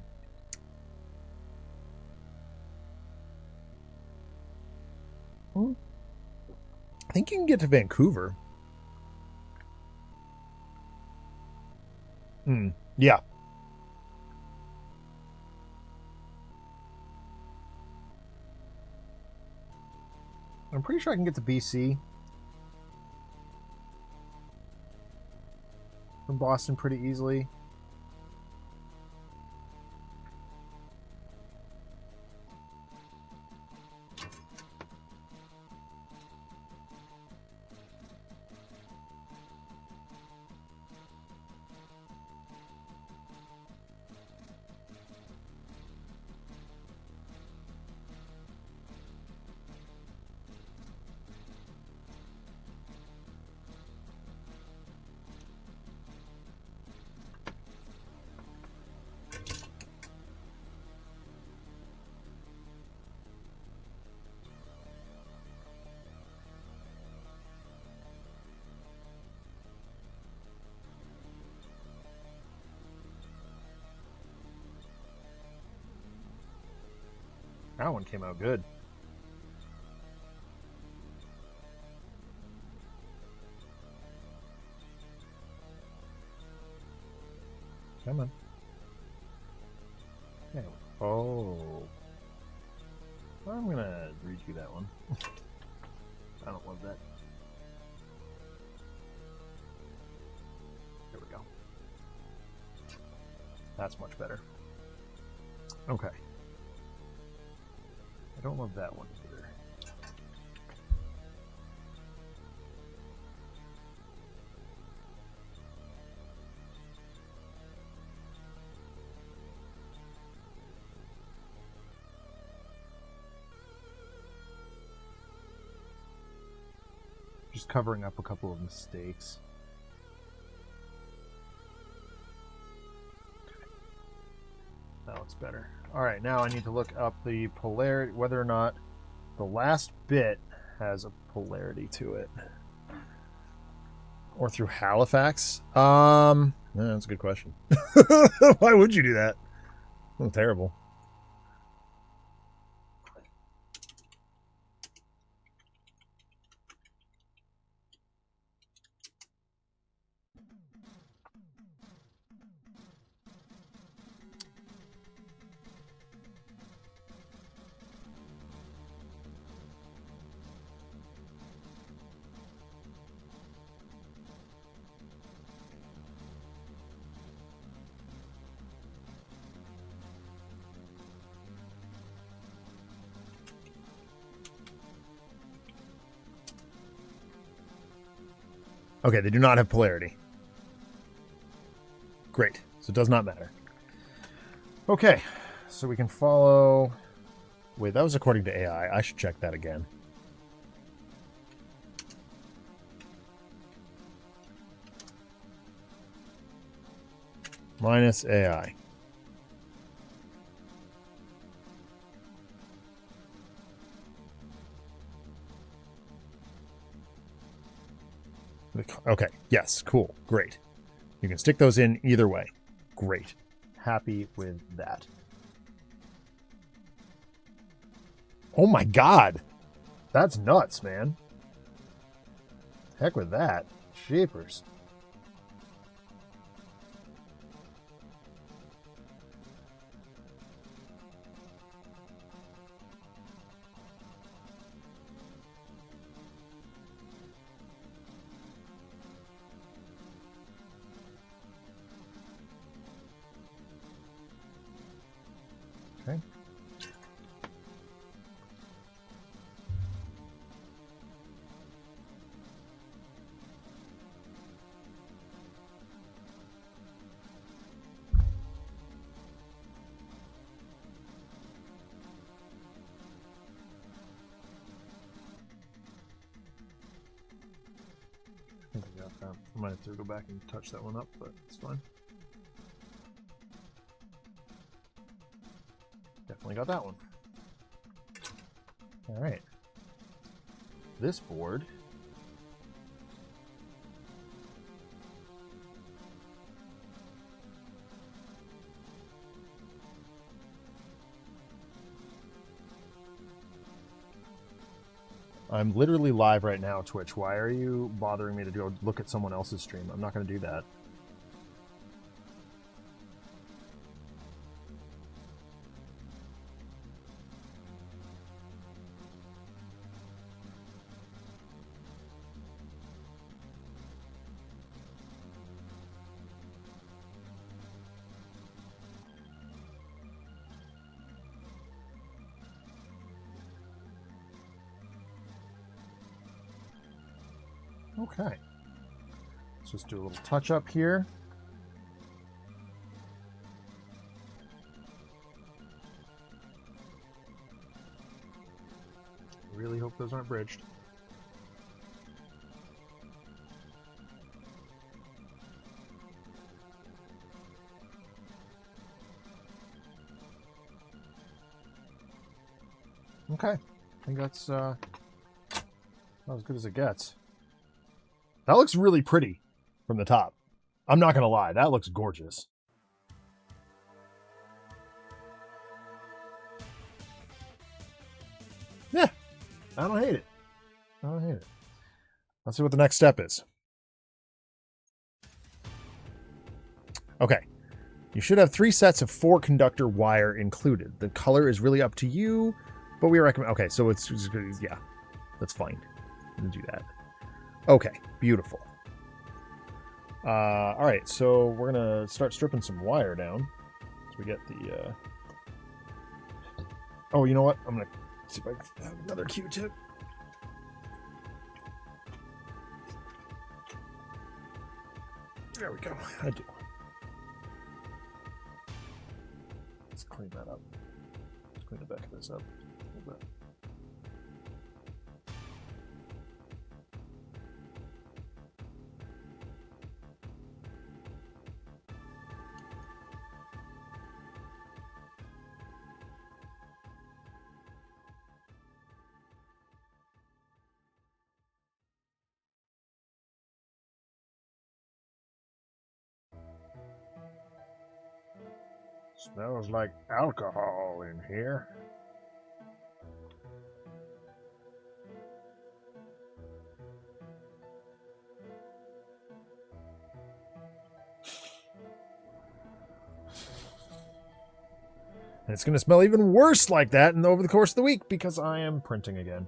I think you can get to Vancouver. Yeah. I'm pretty sure I can get to BC from Boston pretty easily. That one came out good. Come on. Okay. Oh. I'm gonna redo that one. I don't love that. There we go. That's much better. Okay. I don't love that one either. Just covering up a couple of mistakes. That looks better. Alright, now I need to look up the polarity, whether or not the last bit has a polarity to it? Or through Halifax? Yeah, that's a good question. Why would you do that? Oh, terrible. Okay, they do not have polarity. Great. So it does not matter. Okay, so we can follow... Wait, that was according to AI. I should check that again. Minus AI. Okay, yes, cool, great. You can stick those in either way. Great. Happy with that. Oh my god! That's nuts, man. Heck with that. Shapers. Okay. I think I got that. I might have to go back and touch that one up, but it's fine. Definitely got that one. All right. This board. I'm literally live right now, Twitch. Why are you bothering me to go look at someone else's stream? I'm not going to do that. Okay. Let's just do a little touch up here. Really hope those aren't bridged. Okay. I think that's about as good as it gets. That looks really pretty from the top. I'm not going to lie. That looks gorgeous. Yeah. I don't hate it. I don't hate it. Let's see what the next step is. Okay. You should have 3 sets of 4 conductor wire included. The color is really up to you, but we recommend... Okay, so it's yeah. That's fine. We'll do that. Okay, beautiful. All right, so we're gonna start stripping some wire down. So we get the. Oh, you know what? I'm gonna see if I can have another Q-tip. There we go. I do. Let's clean that up. Clean the back of this up a little bit. Smells like alcohol in here. And it's going to smell even worse like that over the course of the week because I am printing again.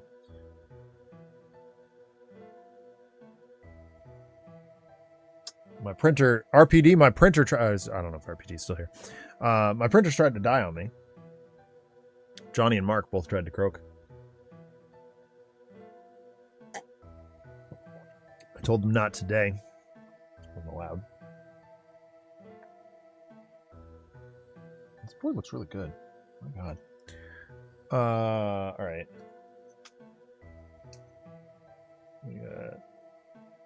My printer, RPD, my printer tries. I don't know if RPD is still here. My printer's tried to die on me. Johnny and Mark both tried to croak. I told them not today. Wasn't allowed. This board looks really good. Oh my god. All right. We got a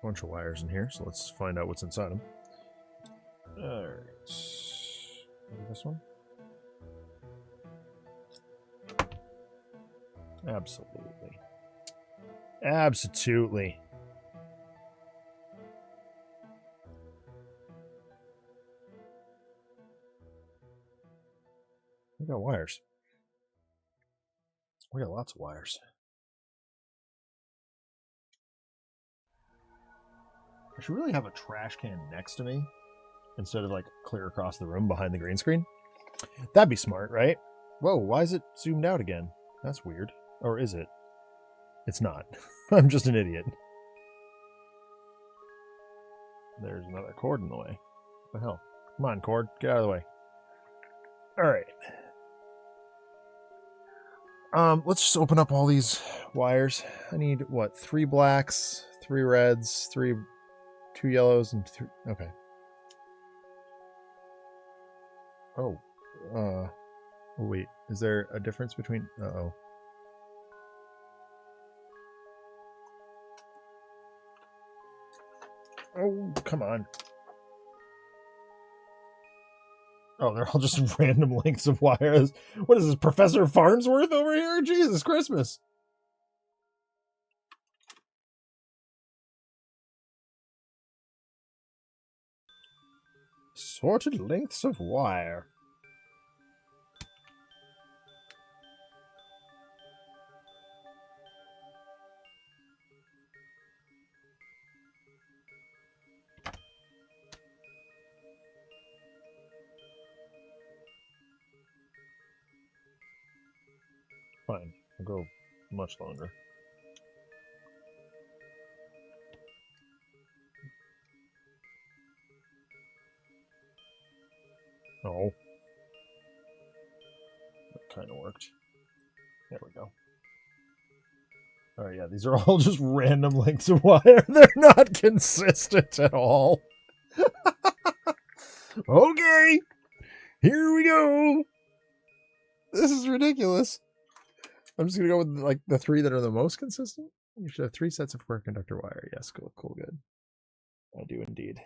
bunch of wires in here, so let's find out what's inside them. All right. This one. Absolutely. Absolutely. We got wires. We got lots of wires. I should really have a trash can next to me instead of like clear across the room behind the green screen. That'd be smart, right? Whoa, why is it zoomed out again? That's weird. Or is it? It's not. I'm just an idiot. There's another cord in the way. What the hell? Come on, cord. Get out of the way. All right. Let's just open up all these wires. I need, what, 3 blacks, 3 reds, 2 yellows, and 3... Okay. Oh. Oh, wait. Is there a difference between... Uh-oh. Oh, come on. Oh, they're all just random lengths of wires. What is this, Professor Farnsworth over here? Jesus Christmas. Sorted lengths of wire. Fine, I'll go much longer. Oh. That kind of worked. There we go. Oh yeah, these are all just random lengths of wire. They're not consistent at all. Okay, here we go. This is ridiculous. I'm just gonna go with like the 3 that are the most consistent. You should have 3 sets of square conductor wire. Yes, cool, cool, good. I do indeed.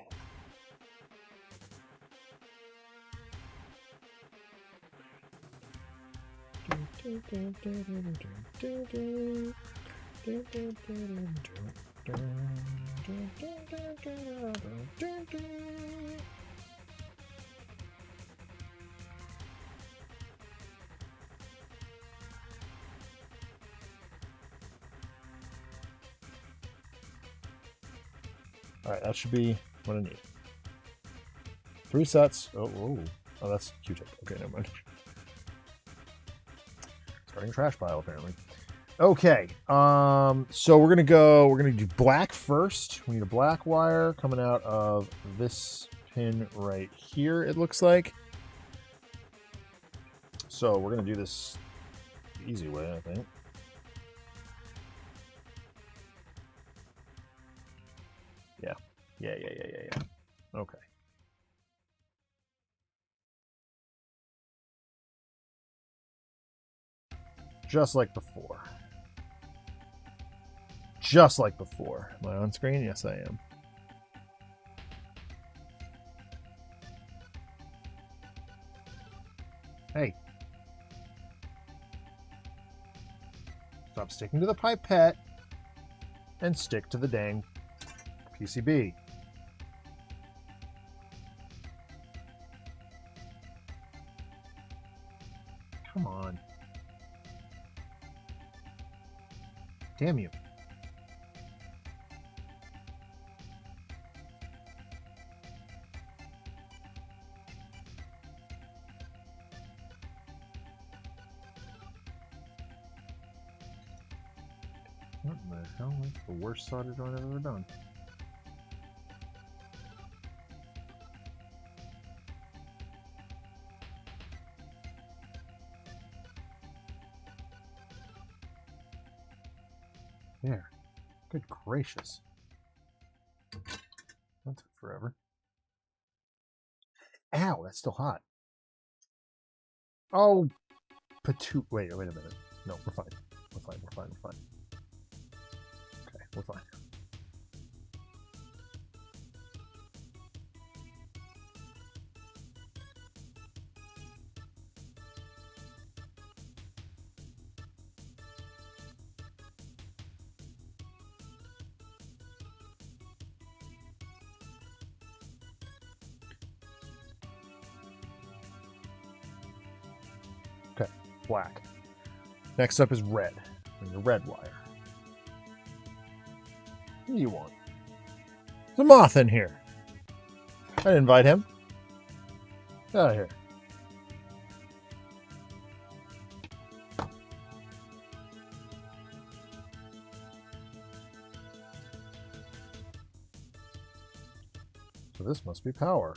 Alright, that should be what I need. 3 sets. Oh, that's Q-tip. Okay, never mind. Starting a trash pile, apparently. Okay, so we're gonna do black first. We need a black wire coming out of this pin right here, it looks like. So we're gonna do this the easy way, I think. Yeah. Okay. Just like before. Just like before. Am I on screen? Yes, I am. Hey. Stop sticking to the pipette and stick to the dang PCB. Come on. Damn you. What the hell? That's the worst solder joint I've ever done. There. Good gracious. That took forever. Ow, that's still hot. Oh, wait a minute. No, we're fine. We're fine. Okay, we're fine. Okay, black. Next up is red. And the red wire. What do you want? There's a moth in here. I didn't invite him. Get out of here. So this must be power.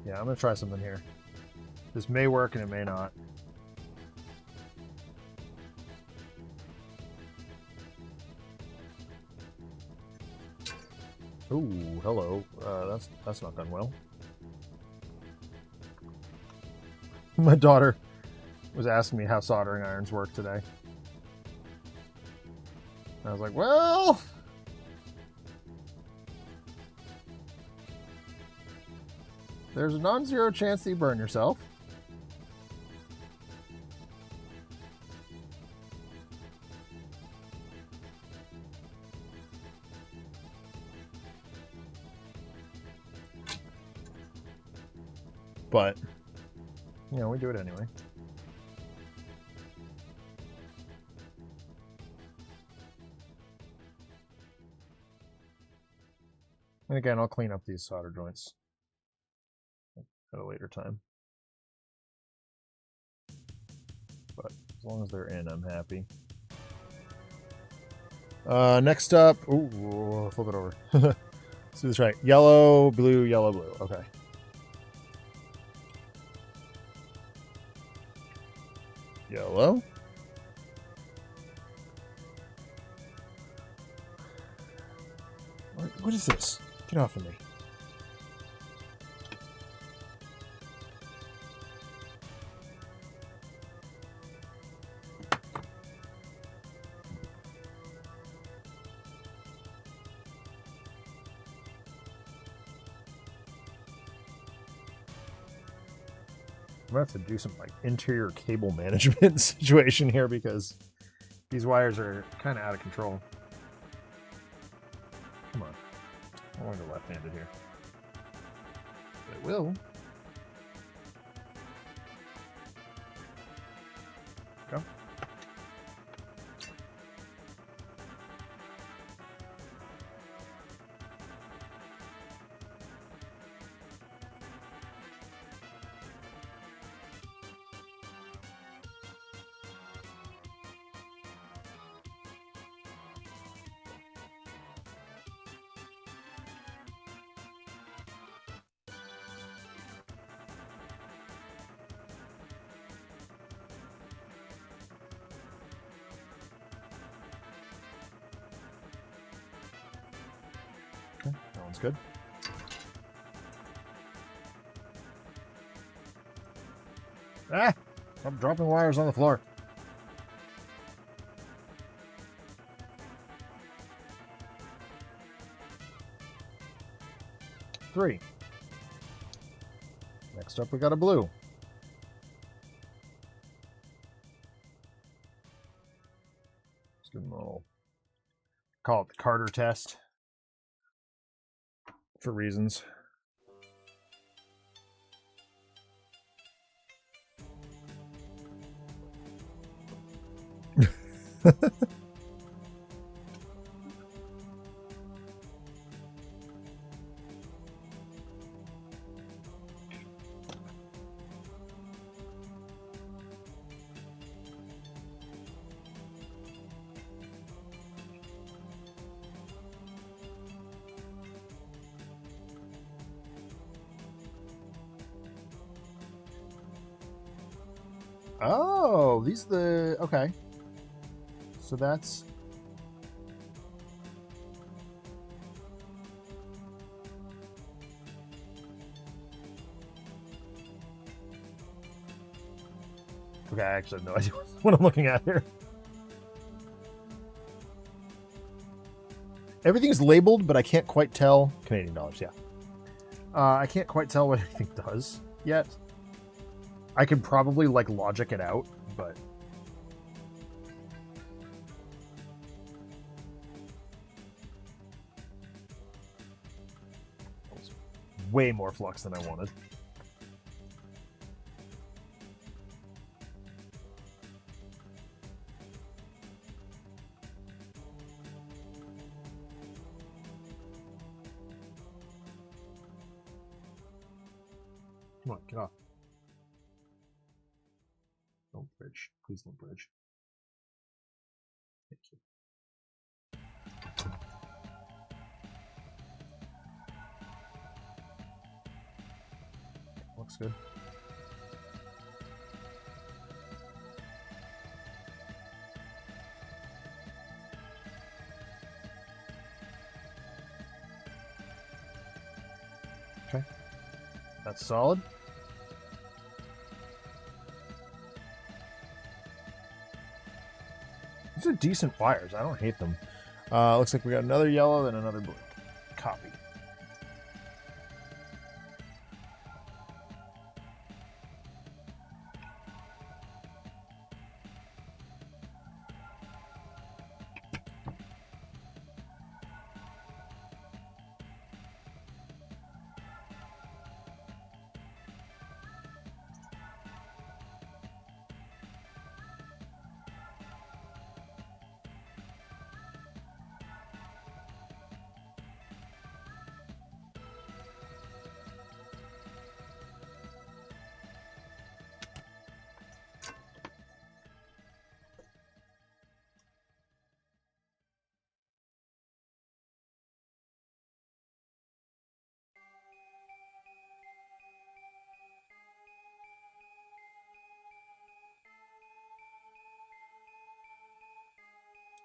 Yeah, I'm gonna try something here. This may work and it may not. Ooh, hello. That's not done well. My daughter was asking me how soldering irons work today. I was like, well, there's a non-zero chance that you burn yourself. But, you know, we do it anyway. And again, I'll clean up these solder joints at a later time. But as long as they're in, I'm happy. Next up, ooh, flip it over. Let's do this right. Yellow, blue, yellow, blue. Okay. Yellow. What is this? Get off of me. I'm gonna have to do some like interior cable management situation here because these wires are kind of out of control. Come on. I want to go left-handed here. But it will. Go. Okay, that one's good. Ah! Stop dropping wires on the floor. Three. Next up, we got a blue. call it the Carter test for reasons. Oh, these are the... Okay. So that's... Okay, I actually have no idea what I'm looking at here. Everything's labeled, but I can't quite tell... Canadian dollars, yeah. I can't quite tell what anything does yet. I could probably, like, logic it out, but... That was way more flux than I wanted. Come on, get off. Don't bridge. Please don't bridge. Thank you. Looks good. Okay. That's solid. These are decent wires. I don't hate them. Looks like we got another yellow, then another blue. Copy.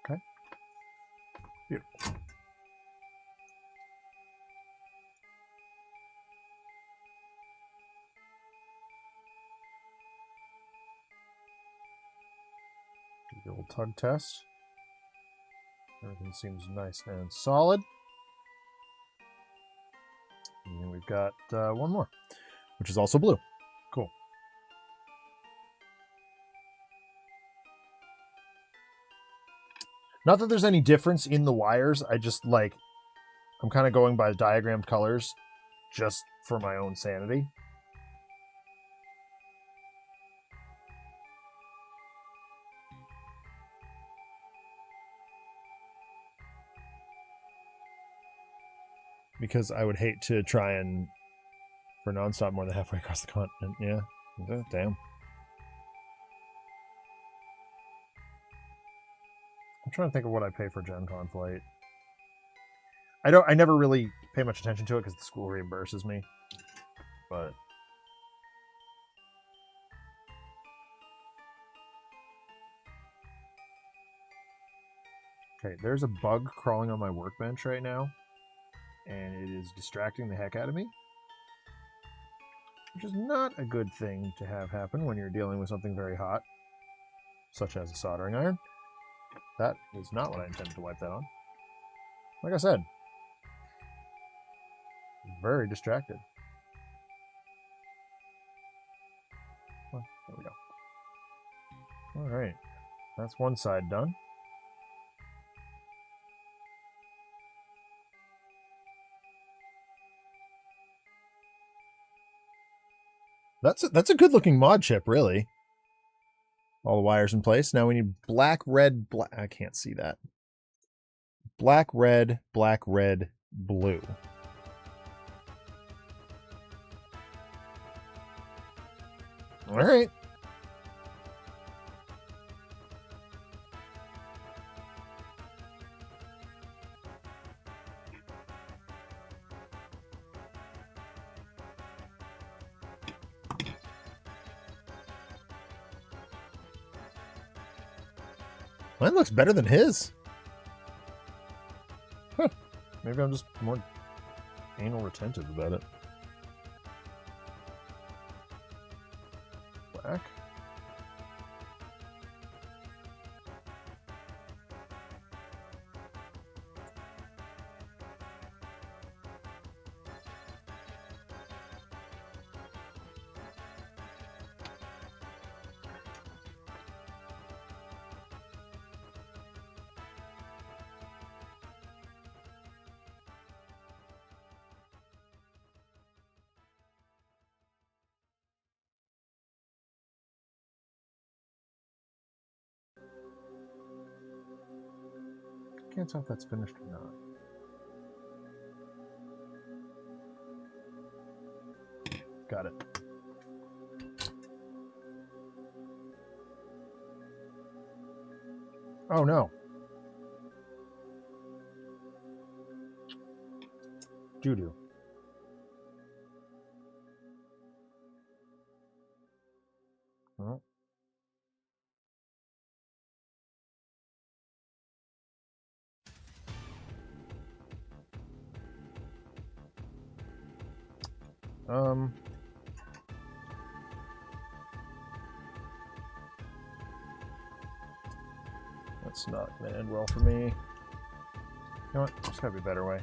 Okay. Beautiful. The old tug test. Everything seems nice and solid. And we've got one more, which is also blue. Cool. Not that there's any difference in the wires. I just like, I'm kind of going by the diagrammed colors just for my own sanity. Because I would hate to try and for nonstop more than halfway across the continent. Yeah. Damn. I'm trying to think of what I pay for Gen Con flight. I never really pay much attention to it because the school reimburses me. But okay, there's a bug crawling on my workbench right now, and it is distracting the heck out of me. Which is not a good thing to have happen when you're dealing with something very hot, such as a soldering iron. That is not what I intended to wipe that on. Like I said, very distracted. Well, there we go. All right, that's one side done. That's a good looking mod chip, really. All the wires in place. Now we need black, red, black. I can't see that. Black, red, blue. All right. Mine looks better than his. Huh. Maybe I'm just more anal retentive about it. Black. Can't tell if that's finished or not. Got it. Oh no. Doo-doo. Oh. That's not gonna end well for me. You know what? There's gotta be a better way.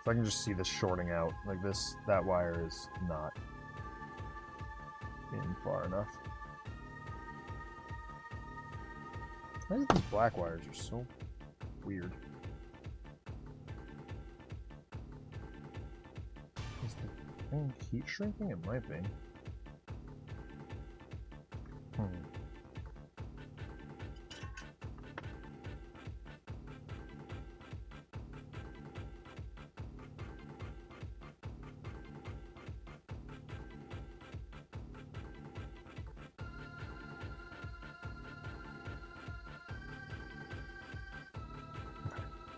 If I can just see this shorting out like this, that wire is not in far enough. Why do these black wires are so weird? Is the thing heat shrinking? It might be.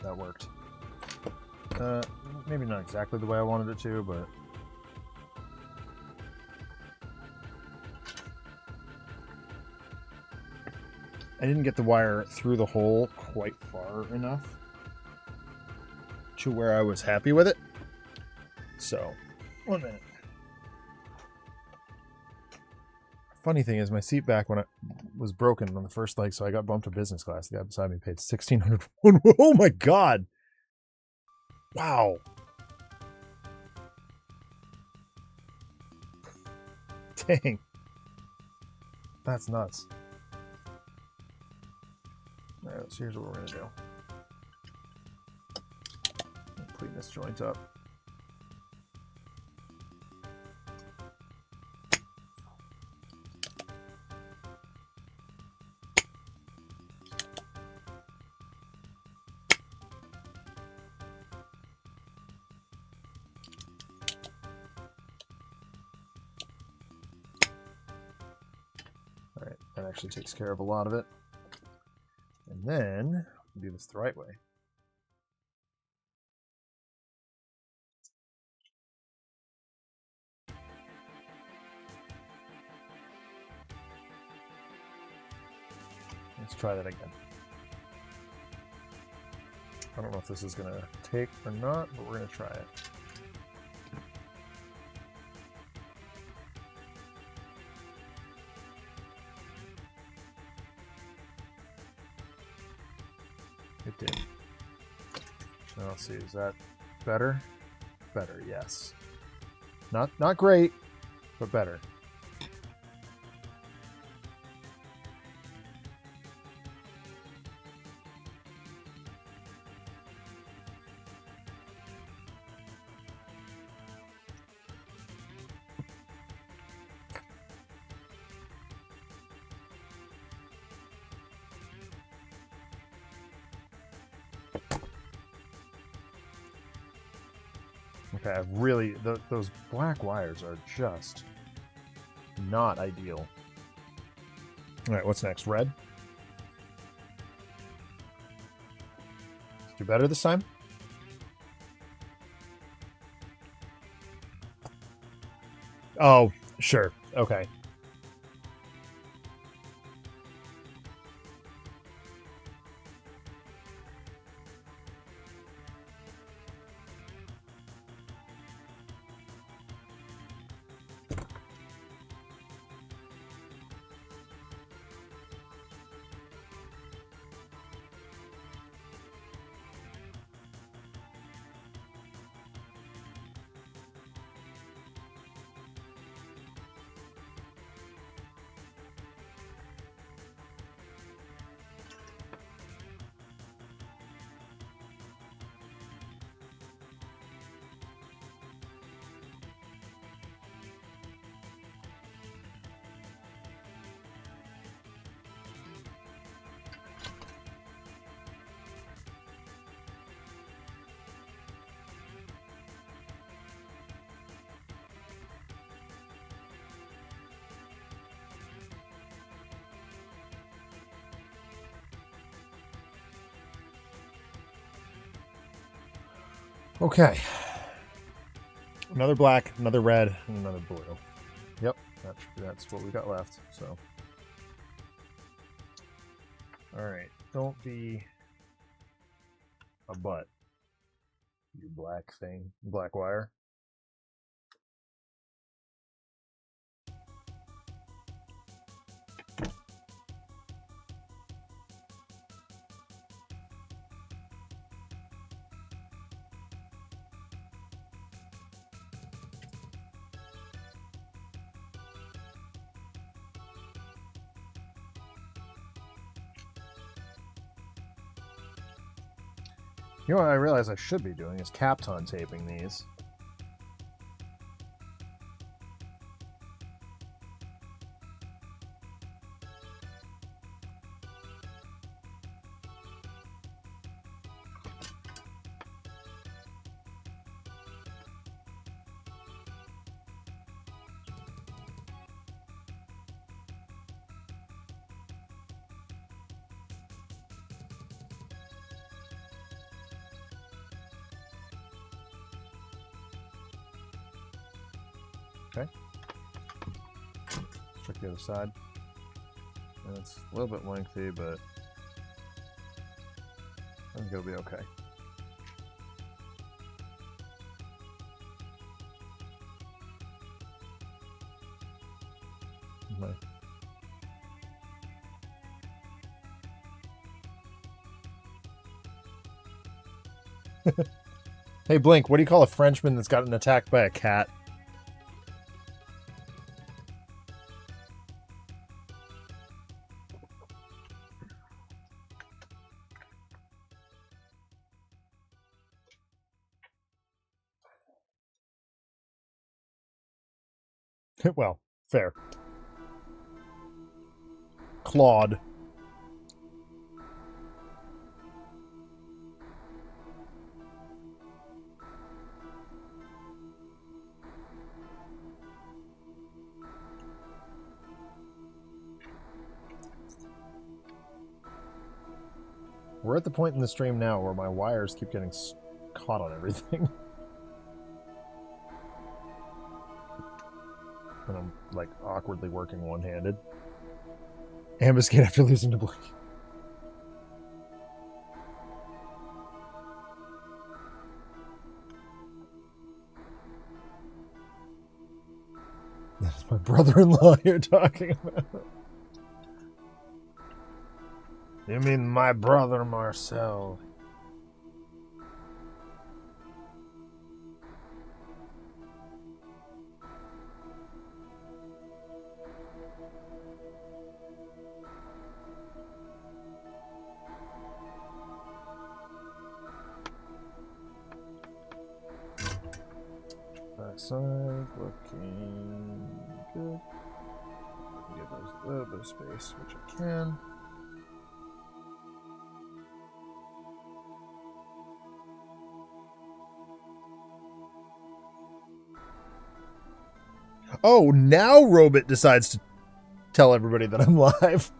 That worked. Maybe not exactly the way I wanted it to, but I didn't get the wire through the hole quite far enough to where I was happy with it. So, 1 minute. Funny thing is, my seat back when it was broken on the first leg, so I got bumped to business class. The guy beside me paid $1,600. Oh my god! Wow. Dang. That's nuts. Alright, so here's what we're gonna do. Clean this joint up. Alright, that actually takes care of a lot of it. And then, we'll do this the right way. Let's try that again. I don't know if this is going to take or not, but we're going to try it. It did. Now let's see, is that better? Better, yes. Not great, but better. Okay, I've really... those black wires are just not ideal. Alright, what's next? Red? Let's do better this time? Oh, sure. Okay. Okay. Another black, another red, and another blue. Yep, that's what we got left. So, all right, don't be a butt, you black thing, black wire. You know what I realize I should be doing is Kapton taping these. Okay. Check the other side. And it's a little bit lengthy, but I think it'll be okay. Hey, Blink, what do you call a Frenchman that's gotten attacked by a cat? Well, fair. Claude. We're at the point in the stream now where my wires keep getting caught on everything. And I'm, like, awkwardly working one-handed. Ambuscade after losing to Blink. That's my brother-in-law you're talking about. You mean my brother Marcel? Backside looking good. Give those a little bit of space, which I can. Oh, now Robit decides to tell everybody that I'm live.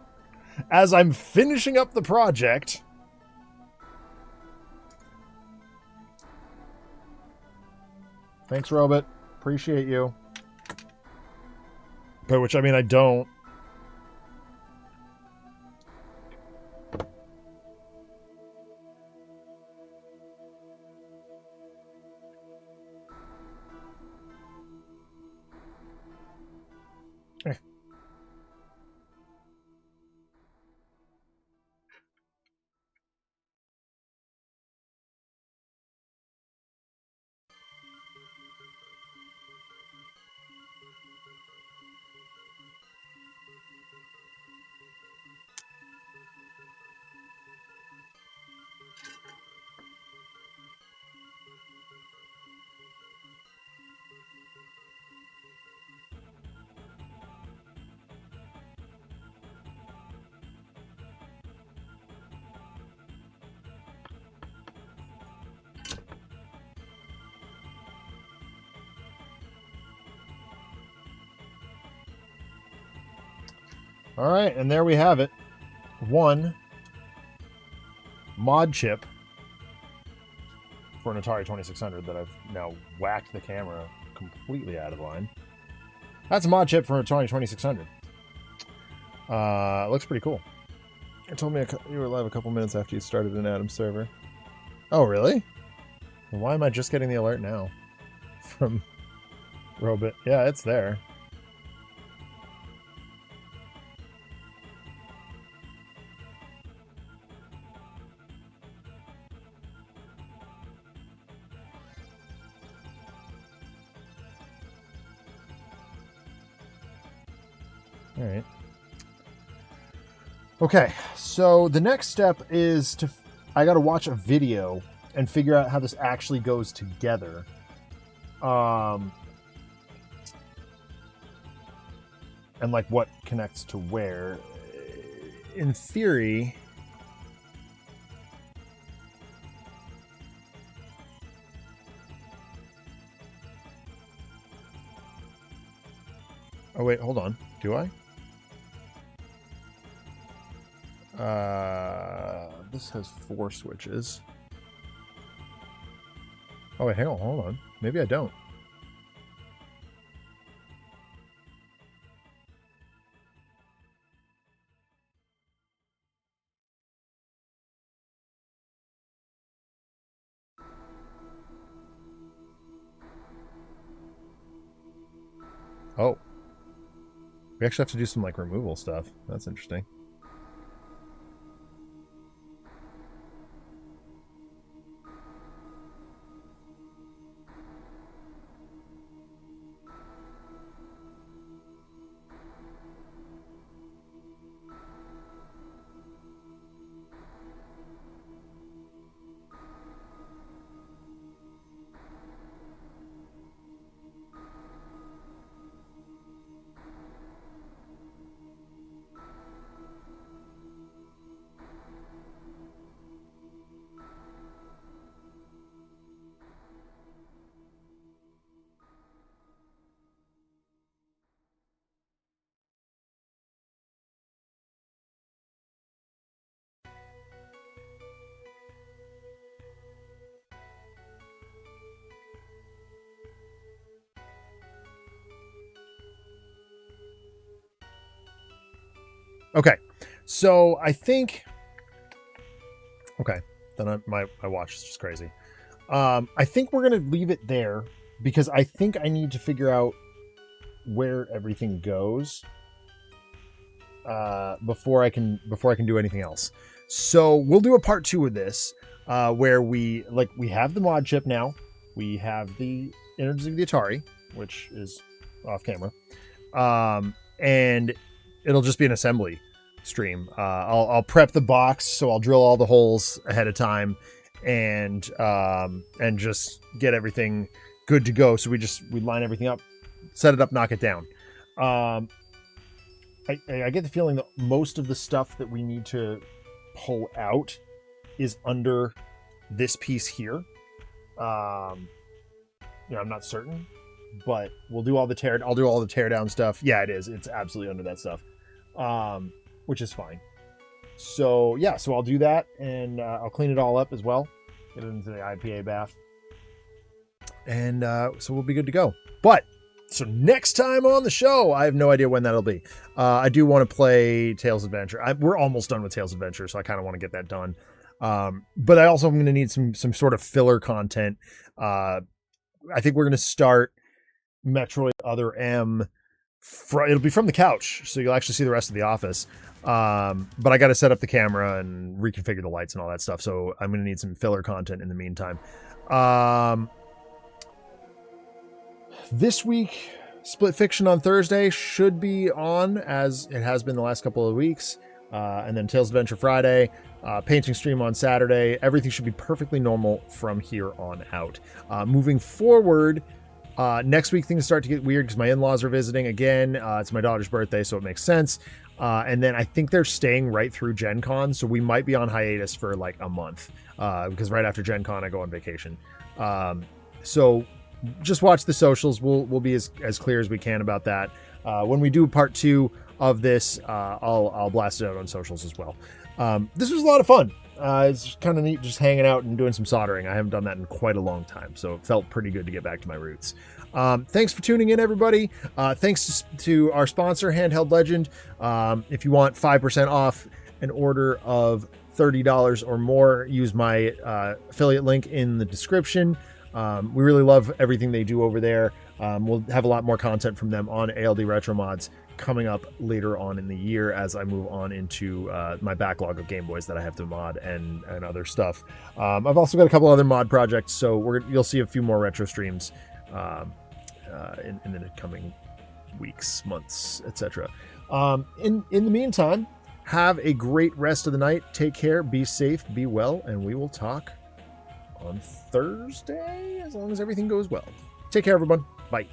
As I'm finishing up the project. Thanks, Robit. Appreciate you. By which I mean I don't. All right, and there we have it. One mod chip for an Atari 2600 that I've now whacked the camera completely out of line. That's a mod chip for an Atari 2600. Looks pretty cool. It told me you were live a couple minutes after you started an Atom server. Oh, really? Well, why am I just getting the alert now? From Robit. Yeah, it's there. All right. Okay, so the next step is I got to watch a video and figure out how this actually goes together. And like what connects to where. In theory, oh wait, hold on. Do I? This has 4 switches. Oh wait, hang on, hold on. Maybe I don't. Oh. We actually have to do some like removal stuff. That's interesting. Okay, so I think. Okay, then my watch is just crazy. I think we're gonna leave it there because I think I need to figure out where everything goes before I can do anything else. So we'll do a part 2 of this where we have the mod chip now, we have the innards of the Atari, which is off camera, and it'll just be an assembly stream. I'll prep the box, so I'll drill all the holes ahead of time and just get everything good to go. So we line everything up, set it up, knock it down. I get the feeling that most of the stuff that we need to pull out is under this piece here. I'm not certain, but I'll do all the teardown stuff. Yeah, it is. It's absolutely under that stuff, which is fine. So yeah, so I'll do that, and I'll clean it all up as well. Get it into the IPA bath, and so we'll be good to go. But so next time on the show, I have no idea when that'll be. I do want to play Tales Adventure. We're almost done with Tales Adventure, so I kind of want to get that done. But I also am going to need some sort of filler content. I think we're going to start Metroid Other M. It'll be from the couch, so you'll actually see the rest of the office. But I got to set up the camera and reconfigure the lights and all that stuff. So I'm going to need some filler content in the meantime. This week, Split Fiction on Thursday should be on, as it has been the last couple of weeks. And then Tales Adventure Friday, painting stream on Saturday. Everything should be perfectly normal from here on out. Moving forward, next week things start to get weird because my in-laws are visiting again. It's my daughter's birthday, so it makes sense. And then I think they're staying right through Gen Con, so we might be on hiatus for like a month, because right after Gen Con I go on vacation. So just watch the socials. We'll be as clear as we can about that. When we do part 2 of this, I'll blast it out on socials as well. This was a lot of fun. It's kind of neat just hanging out and doing some soldering. I haven't done that in quite a long time, so it felt pretty good to get back to my roots. Thanks for tuning in, everybody. Thanks to our sponsor, Handheld Legend. If you want 5% off an order of $30 or more, use my affiliate link in the description. We really love everything they do over there. We'll have a lot more content from them on ALD Retromods coming up later on in the year as I move on into my backlog of Game Boys that I have to mod and other stuff. I've also got a couple other mod projects, so you'll see a few more retro streams in the coming weeks, months, etc. In the meantime, have a great rest of the night. Take care, be safe, be well, and we will talk on Thursday, as long as everything goes well. Take care, everyone. Bye.